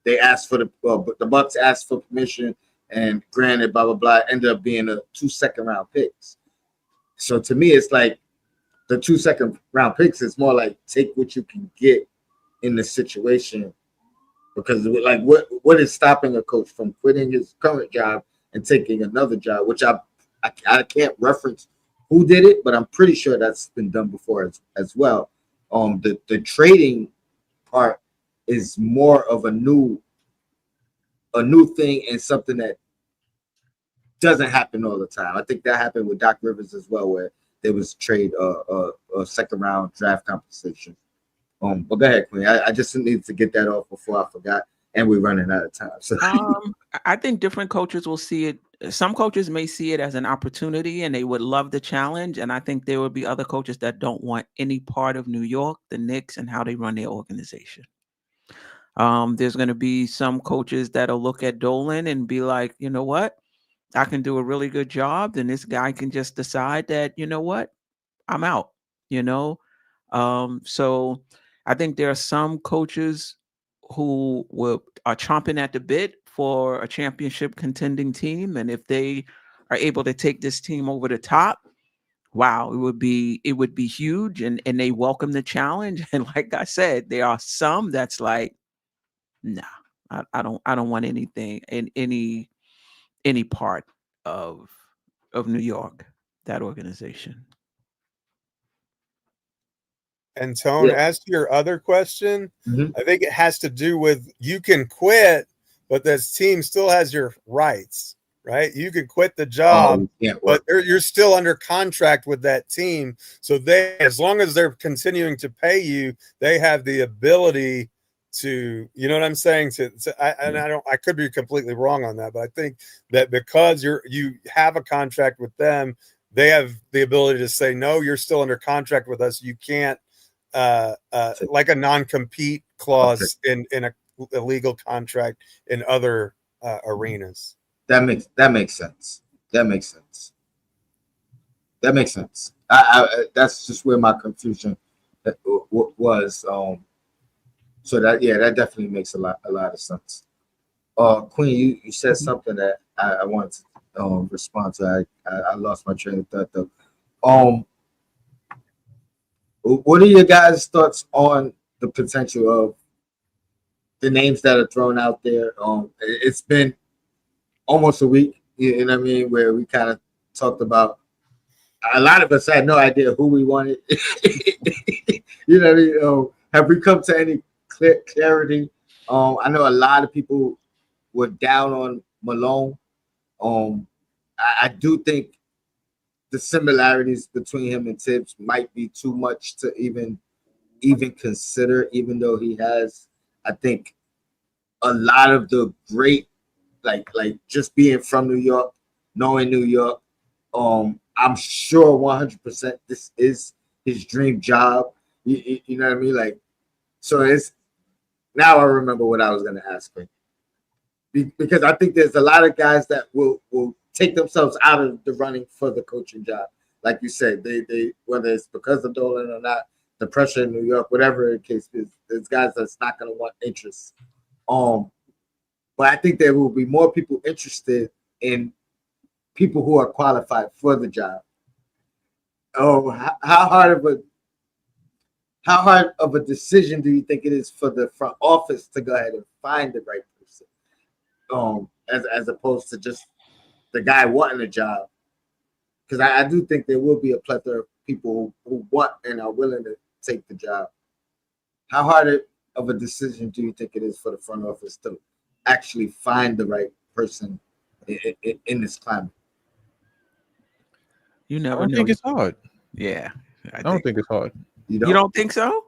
they asked for the Bucks asked for permission and granted, blah blah blah, ended up being 2 second-round picks. So to me, it's like the 2 second-round picks is more like take what you can get in the situation, because like what is stopping a coach from quitting his current job and taking another job, which I can't reference who did it, but I'm pretty sure that's been done before as well. The trading part is more of a new thing and something that doesn't happen all the time. I think that happened with Doc Rivers as well, where there was trade a second round draft compensation. But go ahead, Queen. I just need to get that off before I forgot, and we're running out of time. So I think different coaches will see it. Some coaches may see it as an opportunity and they would love the challenge. And I think there would be other coaches that don't want any part of New York, the Knicks, and how they run their organization. There's going to be some coaches that'll look at Dolan and be like, you know what? I can do a really good job. Then this guy can just decide that, you know what? I'm out, So I think there are some coaches who are chomping at the bit for a championship contending team. And if they are able to take this team over the top, wow, it would be huge. And they welcome the challenge. And like I said, there are some that's like, nah, I don't want anything in any part of New York, that organization. And Tone, as to your other question, I think it has to do with you can quit, but this team still has your rights, right? You can quit the job, but you're still under contract with that team. So as long as they're continuing to pay you, they have the ability to, you know what I'm saying? I could be completely wrong on that, but I think that because you have a contract with them, they have the ability to say, no, you're still under contract with us. You can't. Like a non-compete clause in a legal contract in other arenas. That makes sense. That makes sense. That's just where my confusion was. So that definitely makes a lot of sense. Queen, you said something that I wanted to respond to. I lost my train of thought though. What are your guys' thoughts on the potential of the names that are thrown out there? It's been almost a week, you know what I mean, where we kind of talked about. A lot of us had no idea who we wanted. You know what I mean? Have we come to any clarity? I know a lot of people were down on Malone. I do think the similarities between him and Tibs might be too much to even consider, even though he has, I think, a lot of the great like just being from New York, knowing New York, I'm sure 100% this is his dream job. You know what I mean? Like, so it's now I remember what I was going to ask him, because I think there's a lot of guys that will take themselves out of the running for the coaching job. Like you said, they whether it's because of Dolan or not, the pressure in New York, whatever the case is, there's guys that's not going to want interest. But I think there will be more people interested in people who are qualified for the job. Oh, how hard of a decision do you think it is for the front office to go ahead and find the right person, as opposed to just the guy wanting a job? Because I do think there will be a plethora of people who want and are willing to take the job. How hard of a decision do you think it is for the front office to actually find the right person in this climate? You never I don't think it's hard. Yeah. I don't think it's hard. You don't think so?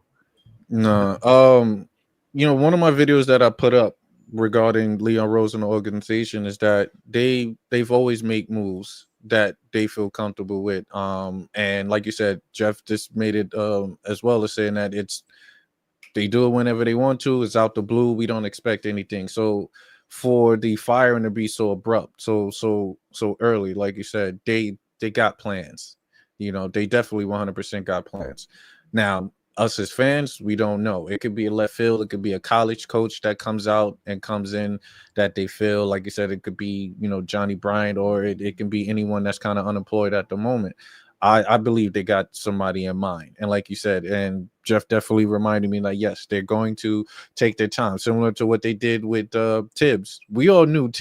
No. One of my videos that I put up regarding Leon Rose and the organization is that they've always made moves that they feel comfortable with. And like you said, Jeff just made it as well as saying that they do it whenever they want to. It's out the blue. We don't expect anything. So for the firing to be so abrupt, so early, like you said, they got plans. They definitely 100% got plans. Now, us as fans, we don't know. It could be a left field. It could be a college coach that comes out and comes in that they feel, like you said, it could be, Johnny Bryant, or it can be anyone that's kind of unemployed at the moment. I believe they got somebody in mind. And like you said, and Jeff definitely reminded me, like, yes, they're going to take their time, similar to what they did with Tibs. We all knew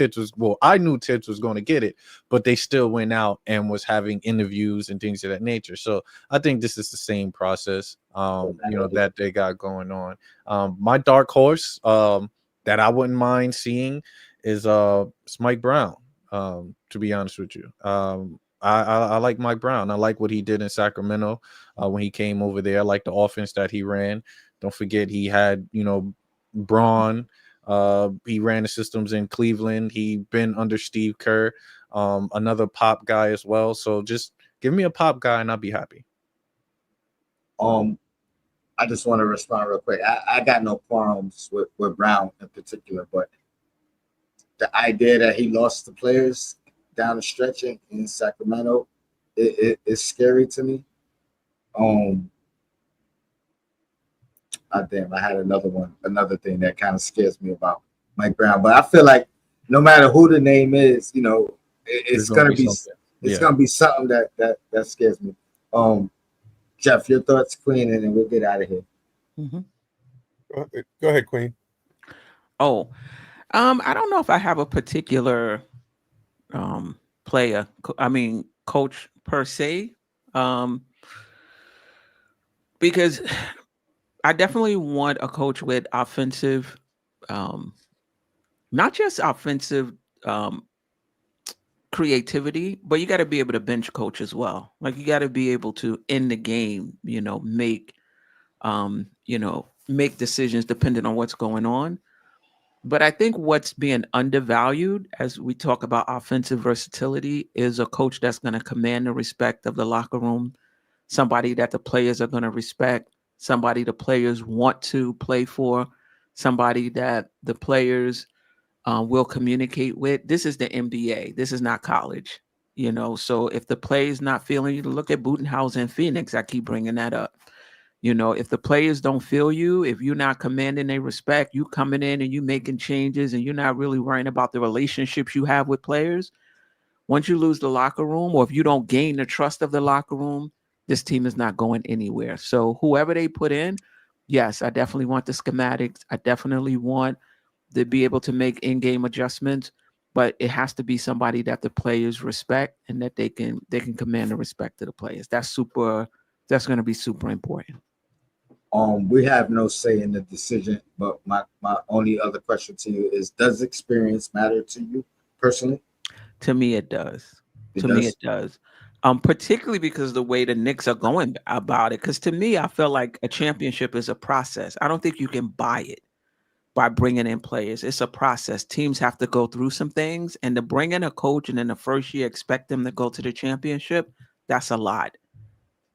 I knew Tibs was going to get it, but they still went out and was having interviews and things of that nature. So I think this is the same process, that they got going on. My dark horse that I wouldn't mind seeing is Mike Brown, to be honest with you. I like Mike Brown. I like what he did in Sacramento when he came over there. I like the offense that he ran. Don't forget he had, Braun. He ran the systems in Cleveland. He been under Steve Kerr, another pop guy as well. So just give me a pop guy and I'll be happy. I just want to respond real quick. I got no qualms with Brown in particular, but the idea that he lost the players down the stretch in Sacramento, it's scary to me. I had another thing that kind of scares me about Mike Brown. But I feel like no matter who the name is, it's gonna be something that scares me. Jeff, your thoughts, Queen, and then we'll get out of here. Mm-hmm. Go ahead, Queen. Oh, I don't know if I have a particular coach per se, because I definitely want a coach with offensive, not just offensive creativity, but you got to be able to bench coach as well. Like, you got to be able to end the game, make decisions depending on what's going on. But I think what's being undervalued as we talk about offensive versatility is a coach that's going to command the respect of the locker room, somebody that the players are going to respect, somebody the players want to play for, somebody that the players will communicate with. This is the NBA. This is not college, So if the player's not feeling you, look at Budenholzer in Phoenix. I keep bringing that up. If the players don't feel you, if you're not commanding their respect, you coming in and you making changes and you're not really worrying about the relationships you have with players, once you lose the locker room, or if you don't gain the trust of the locker room, this team is not going anywhere. So whoever they put in, yes, I definitely want the schematics. I definitely want to be able to make in-game adjustments, but it has to be somebody that the players respect and that they can command the respect of the players. That's going to be super important. We have no say in the decision, but my only other question to you is, does experience matter to you personally? To me, it does. Me, it does. Particularly because the way the Knicks are going about it. Because to me, I feel like a championship is a process. I don't think you can buy it. by bringing in players. It's a process. Teams have to go through some things, and to bring in a coach and in the first year expect them to go to the championship, that's a lot.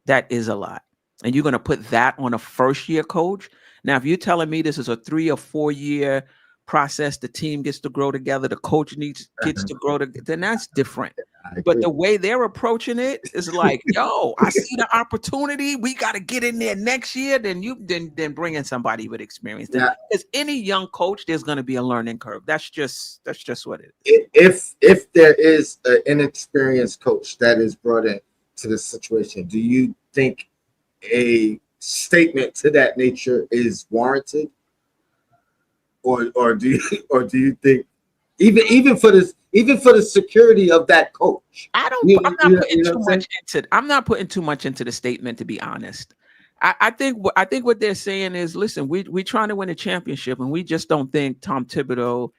That is a lot. And you're going to put that on a first-year coach? Now, if you're telling me this is a 3 or 4 year process, the team gets to grow together, the coach gets to grow together, then that's different. But the way they're approaching it is like, yo, I see the opportunity. We got to get in there next year. Then bring in somebody with experience. Because any young coach, there's going to be a learning curve. That's just what it is. If there is an inexperienced coach that is brought in to this situation, do you think a statement to that nature is warranted, or do you think even for the security of that coach? I'm not putting too much into the statement, to be honest. I think what they're saying is, listen, we trying to win a championship, and we just don't think Tom Thibodeau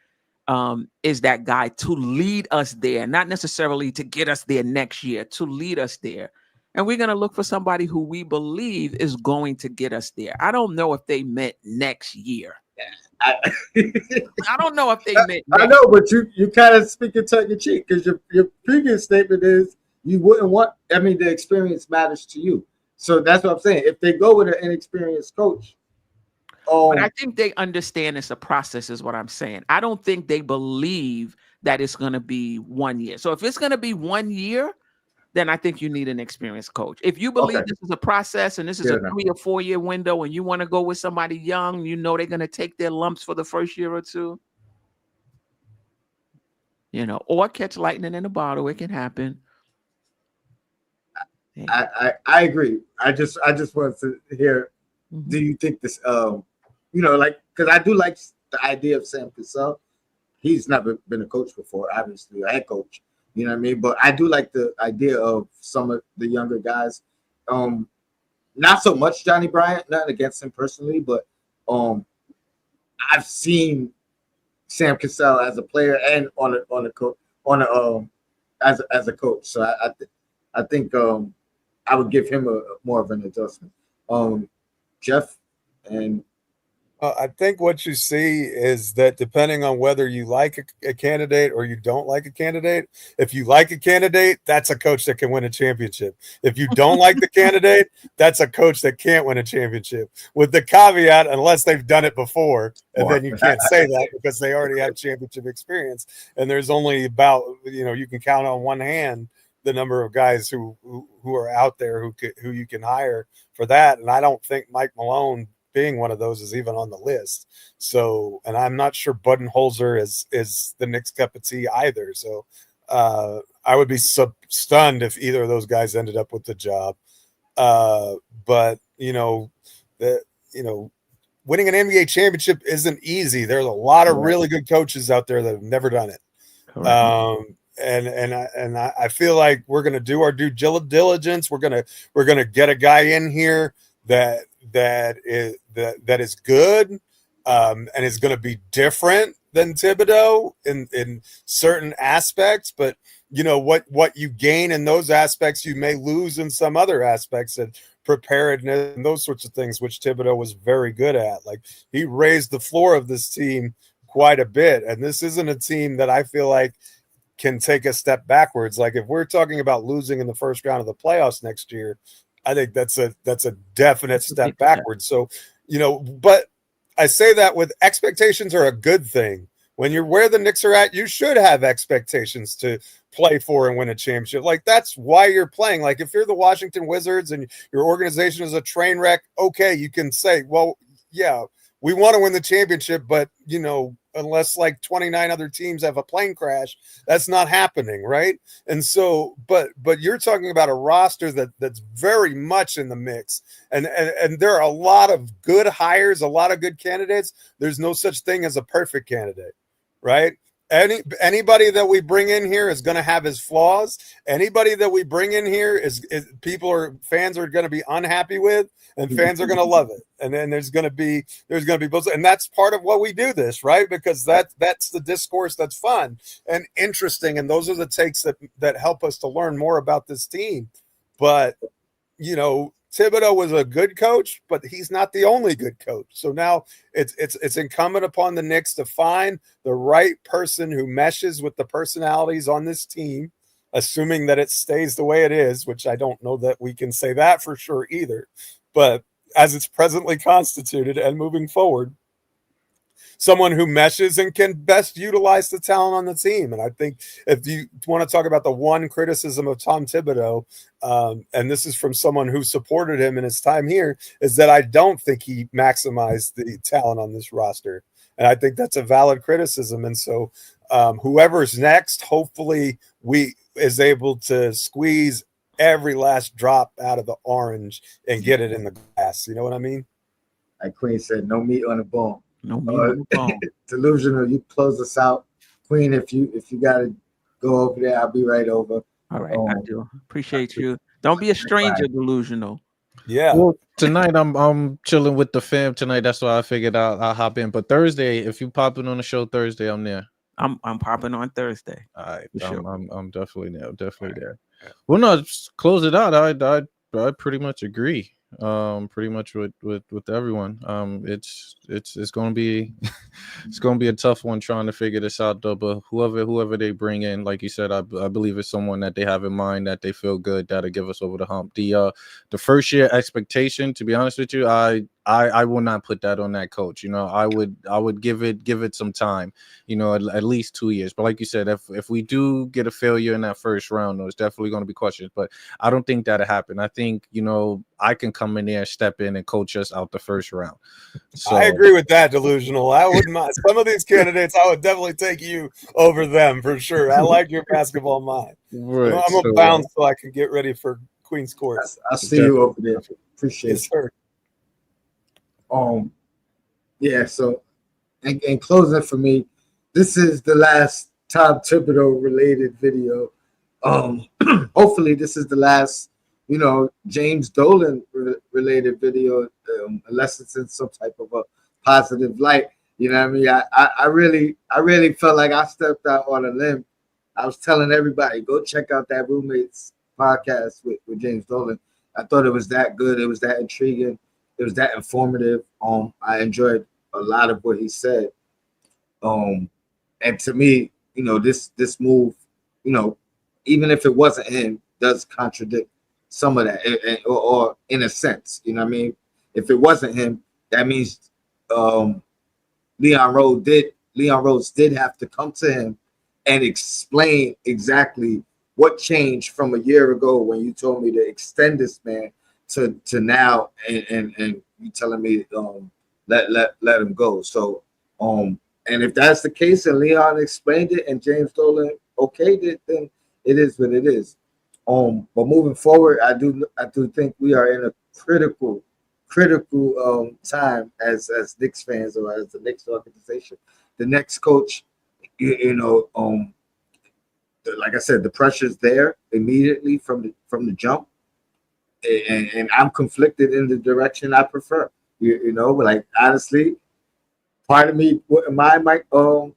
is that guy to lead us there, not necessarily to get us there next year, to lead us there. And we're going to look for somebody who we believe is going to get us there. I don't know if they meant next year. I don't know if they meant next I know, but you kind of speaking tongue in cheek, because your previous statement is you wouldn't want, the experience matters to you. So that's what I'm saying. If they go with an inexperienced coach. But I think they understand it's a process, is what I'm saying. I don't think they believe that it's going to be 1 year. So if it's going to be 1 year, then I think you need an experienced coach. If you believe this is a process and this is a 3 or 4 year window, and you want to go with somebody young, they're going to take their lumps for the first year or two, or catch lightning in a bottle. It can happen. I agree. I just wanted to hear. Do you think this? Because I do like the idea of Sam Cassell. He's never been a coach before, obviously, a head coach. You know what I mean? But I do like the idea of some of the younger guys. Not so much Johnny Bryant, not against him personally, but I've seen Sam Cassell as a player and as a coach. So I think I would give him more of an adjustment. Jeff and. I think what you see is that depending on whether you like a candidate or you don't like a candidate, if you like a candidate, that's a coach that can win a championship. If you don't like the candidate, that's a coach that can't win a championship. With the caveat, unless they've done it before, and then you can't say that because they already have championship experience. And there's only about, you can count on one hand the number of guys who are out there who you can hire for that. And I don't think Mike Malone being one of those is even on the list. So, and I'm not sure Budenholzer is the Knicks cup of tea either. So I would be stunned if either of those guys ended up with the job. But winning an NBA championship isn't easy. There's a lot of really good coaches out there that have never done it. And I feel like we're going to do our due diligence. We're going to get a guy in here that is good and is going to be different than Thibodeau in certain aspects, but what you gain in those aspects you may lose in some other aspects, and preparedness and those sorts of things, which Thibodeau was very good at. Like, he raised the floor of this team quite a bit, and this isn't a team that I feel like can take a step backwards. Like, if we're talking about losing in the first round of the playoffs next year, I think that's a definite step backwards. So, but I say that with expectations are a good thing. When you're where the Knicks are at, you should have expectations to play for and win a championship. Like, that's why you're playing. Like, if you're the Washington Wizards and your organization is a train wreck, okay, you can say, well, yeah, we want to win the championship, but, unless like 29 other teams have a plane crash, that's not happening, right? And so, but you're talking about a roster that's very much in the mix, and there are a lot of good hires, a lot of good candidates. There's no such thing as a perfect candidate, right? Anybody that we bring in here is going to have his flaws. Anybody that we bring in here is fans are going to be unhappy with, and fans are going to love it. And then there's going to be both, and that's part of what we do this, right? Because that's the discourse that's fun and interesting, and those are the takes that help us to learn more about this team. But Thibodeau was a good coach, but he's not the only good coach. So now it's incumbent upon the Knicks to find the right person who meshes with the personalities on this team, assuming that it stays the way it is, which I don't know that we can say that for sure either. But as it's presently constituted and moving forward, someone who meshes and can best utilize the talent on the team. And I think if you want to talk about the one criticism of Tom Thibodeau, and this is from someone who supported him in his time here, is that I don't think he maximized the talent on this roster. And I think that's a valid criticism. And so whoever's next, hopefully is able to squeeze every last drop out of the orange and get it in the glass. You know what I mean? Like Queen said, no meat on the bone. No meat on the bone. Delusional, you close us out. Queen, if you gotta go over there, I'll be right over. All right, I do. Appreciate you. Don't be a stranger, Delusional. Yeah. Well, tonight I'm chilling with the fam tonight. That's why I figured I'll hop in. But Thursday, if you popping on the show Thursday, I'm there. I'm popping on Thursday. All right, sure. I'm definitely there. Definitely there. Well, no, just close it out. I pretty much agree. Pretty much with everyone. It's gonna be it's gonna be a tough one trying to figure this out though. But whoever they bring in, like you said, I believe it's someone that they have in mind that they feel good that'll give us over the hump. The first year expectation, to be honest with you, I will not put that on that coach. You know, I would give it some time, you know, at least 2 years. But like you said, if we do get a failure in that first round, there's definitely going to be questions. But I don't think that'll happen. I think, you know, I can come in there, step in, and coach us out the first round. So I agree with that, Delusional. I wouldn't mind. Some of these candidates, I would definitely take you over them for sure. I like your basketball mind. right, I'm gonna bounce so I can get ready for Queen's Court. I'll see you over there. Appreciate Yes, sir. Yeah, so in closing for me, this is the last Tom Thibodeau related video. Hopefully this is the last, you know, James Dolan related video, unless it's in some type of a positive light. You know what I mean? I really felt like I stepped out on a limb. I was telling everybody, go check out that Roommates podcast with James Dolan. I thought it was that good. It was that intriguing. It was that informative. I enjoyed a lot of what he said. And to me, you know, this move, you know, even if it wasn't him, does contradict some of that, or in a sense, you know what I mean? If it wasn't him, that means Leon Rhodes did have to come to him and explain exactly what changed from a year ago when you told me to extend this man to now, and you telling me let him go. So and if that's the case and Leon explained it and James Dolan okayed it, then it is what it is. But moving forward, I do think we are in a critical time as Knicks fans or as the Knicks organization. The next coach, you know, like I said, the pressure's there immediately from the jump. And I'm conflicted in the direction I prefer. You know, but like honestly, part of me wouldn't mind Malone,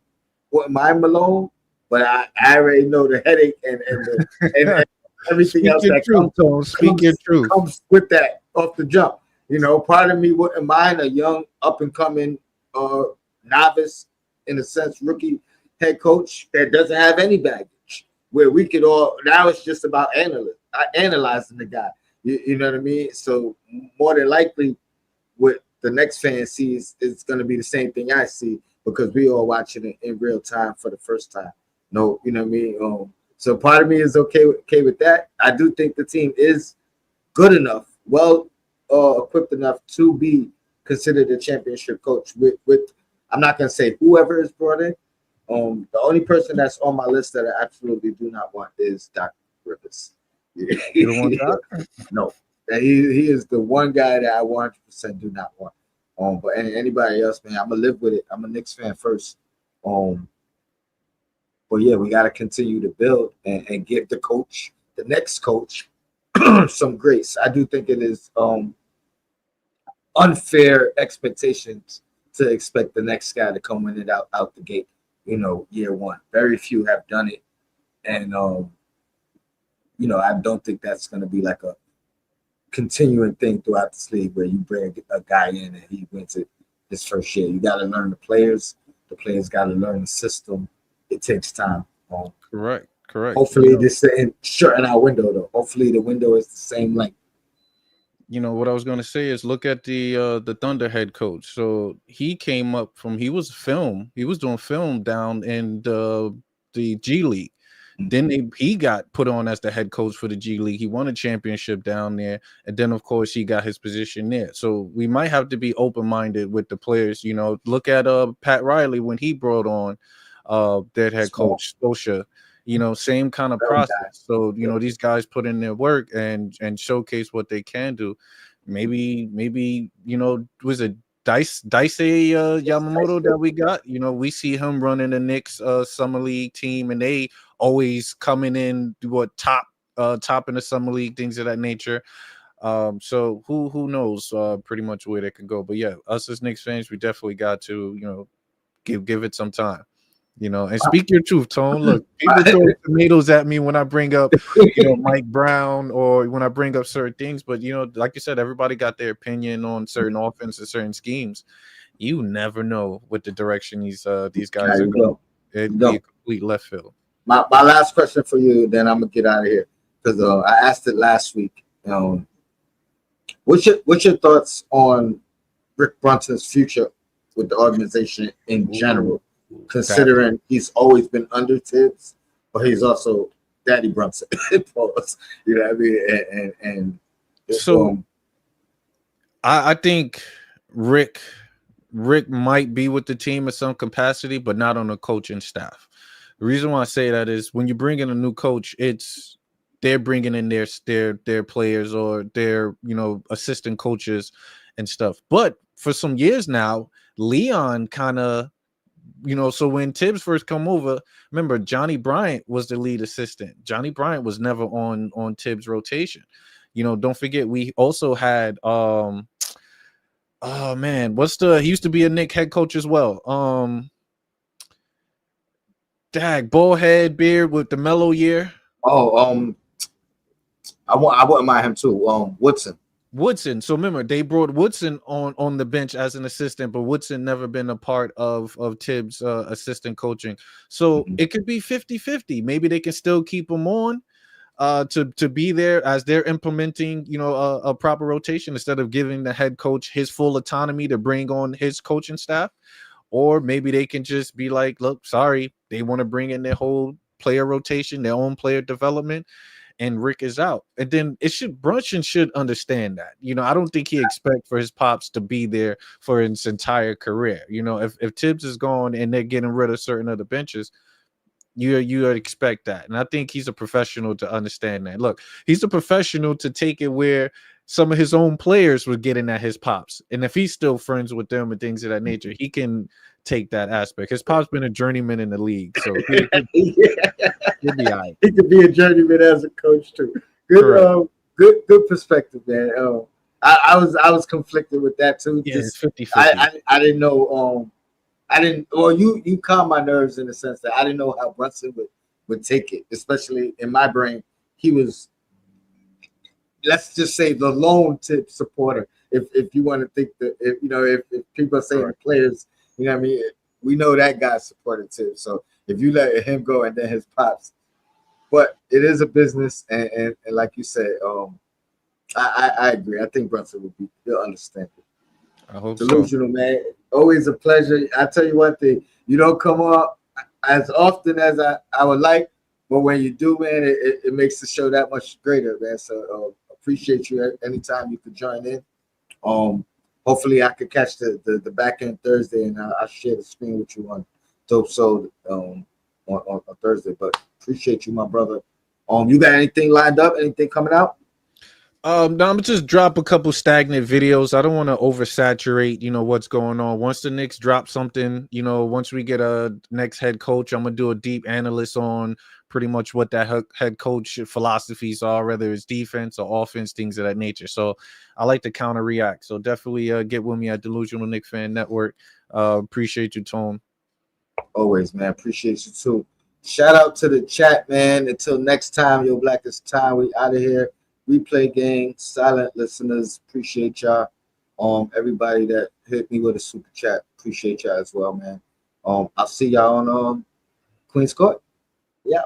but I already know the headache and everything else that comes with that off the jump. You know, part of me wouldn't mind a young up and coming novice, in a sense, rookie head coach that doesn't have any baggage, where we could all now it's just about analyzing the guy. You know what I mean? So more than likely, what the next fan sees is going to be the same thing I see because we all watching it in real time for the first time. No, you know what I mean? So part of me is okay with that. I do think the team is good enough, well equipped enough to be considered a championship coach. With I'm not going to say whoever is brought in. The only person that's on my list that I absolutely do not want is Doc Rivers. You don't want that? No, he is the one guy that I 100% do not want. But anybody else, man, I'm gonna live with it. I'm a Knicks fan first. But yeah, we got to continue to build and give the next coach, some grace. I do think it is unfair expectations to expect the next guy to come in and out the gate. You know, year one. Very few have done it, and you know, I don't think that's going to be like a continuing thing throughout this league where you bring a guy in and he wins it his first year. You got to learn the players. The players got to learn the system. It takes time. Correct. Hopefully this isn't shorten our window though. Hopefully the window is the same length. You know what I was gonna say is look at the Thunder head coach. So he came up from he was doing film down in the G League. Then he got put on as the head coach for the G League. He won a championship down there, and then of course he got his position there. So we might have to be open-minded with the players. You know, look at Pat Riley when he brought on their head coach Scotia. You know, same kind of process. So you know, these guys put in their work and showcase what they can do. Maybe you know, was it Dice Yamamoto that we got? You know, we see him running the Knicks summer league team, and they always coming in top in the summer league, things of that nature. So who knows pretty much where they could go. But yeah, us as Knicks fans, we definitely got to, you know, give it some time. You know, and speak your truth, Tone. Look, people throw tomatoes at me when I bring up, you know, Mike Brown or when I bring up certain things. But, you know, like you said, everybody got their opinion on certain offense and certain schemes. You never know what the direction these guys are going. It'd be a complete left field. My last question for you, then I'm going to get out of here. Because I asked it last week. What's your thoughts on Rick Brunson's future with the organization in general? Considering he's always been under Tibs, but he's also Daddy Brunson. You know what I mean? And so I think Rick might be with the team in some capacity, but not on the coaching staff. The reason why I say that is when you bring in a new coach, they're bringing in their players or their, you know, assistant coaches and stuff. But for some years now, Leon kind of, you know, so when Tibbs first come over, remember Johnny Bryant was the lead assistant. Johnny Bryant was never on Tibbs' rotation. You know, don't forget we also had oh man, he used to be a Knicks head coach as well. Bald head, beard with the mellow year. I wouldn't mind him too. Woodson. So remember, they brought Woodson on the bench as an assistant, but Woodson never been a part of Tibbs' assistant coaching. So it could be 50-50. Maybe they can still keep him on to be there as they're implementing, you know, a proper rotation instead of giving the head coach his full autonomy to bring on his coaching staff. Or maybe they can just be like, look, sorry, they want to bring in their whole player rotation, their own player development, and Rick is out. And then Brunson should understand that. You know, I don't think he expect for his pops to be there for his entire career. You know, if Tibbs is gone and they're getting rid of certain other benches, you would expect that. And I think he's a professional to understand that. Look, he's a professional to take it where some of his own players were getting at his pops. And if he's still friends with them and things of that nature, he can take that aspect. His pop's been a journeyman in the league. So he'll be all right. He could be a journeyman as a coach too. Good perspective, man. I was conflicted with that too. Yeah, it's 50-50. I didn't know you calmed my nerves in the sense that I didn't know how Brunson would take it, especially in my brain. He was, let's just say, the lone tip supporter. If you want to think that, if people are saying the players, you know what I mean, we know that guy supported Tibs. So if you let him go and then his pops, but it is a business, and like you said, I agree. I think Brunson he'll understand it. I hope Delusional, man. Always a pleasure. I tell you one thing, you don't come up as often as I would like, but when you do, man, it makes the show that much greater, man. So appreciate you anytime you could join in. Hopefully I could catch the back end Thursday, and I'll share the screen with you on Dope Soul on Thursday. But appreciate you, my brother. You got anything lined up? Anything coming out? No, I'm gonna just drop a couple stagnant videos. I don't want to oversaturate, what's going on. Once the Knicks drop something, once we get a next head coach, I'm gonna do a deep analysis on pretty much what that head coach philosophies are, whether it's defense or offense, things of that nature. So I like to counter react. So definitely get with me at Delusional Knicks Fan Network. Appreciate you, Tone. Always, man. Appreciate you too. Shout out to the chat, man. Until next time, your blackest time. We out of here. replay gang, silent listeners, appreciate y'all. Everybody that hit me with a super chat, appreciate y'all as well, man. I'll see y'all on Queen's Court. Yeah.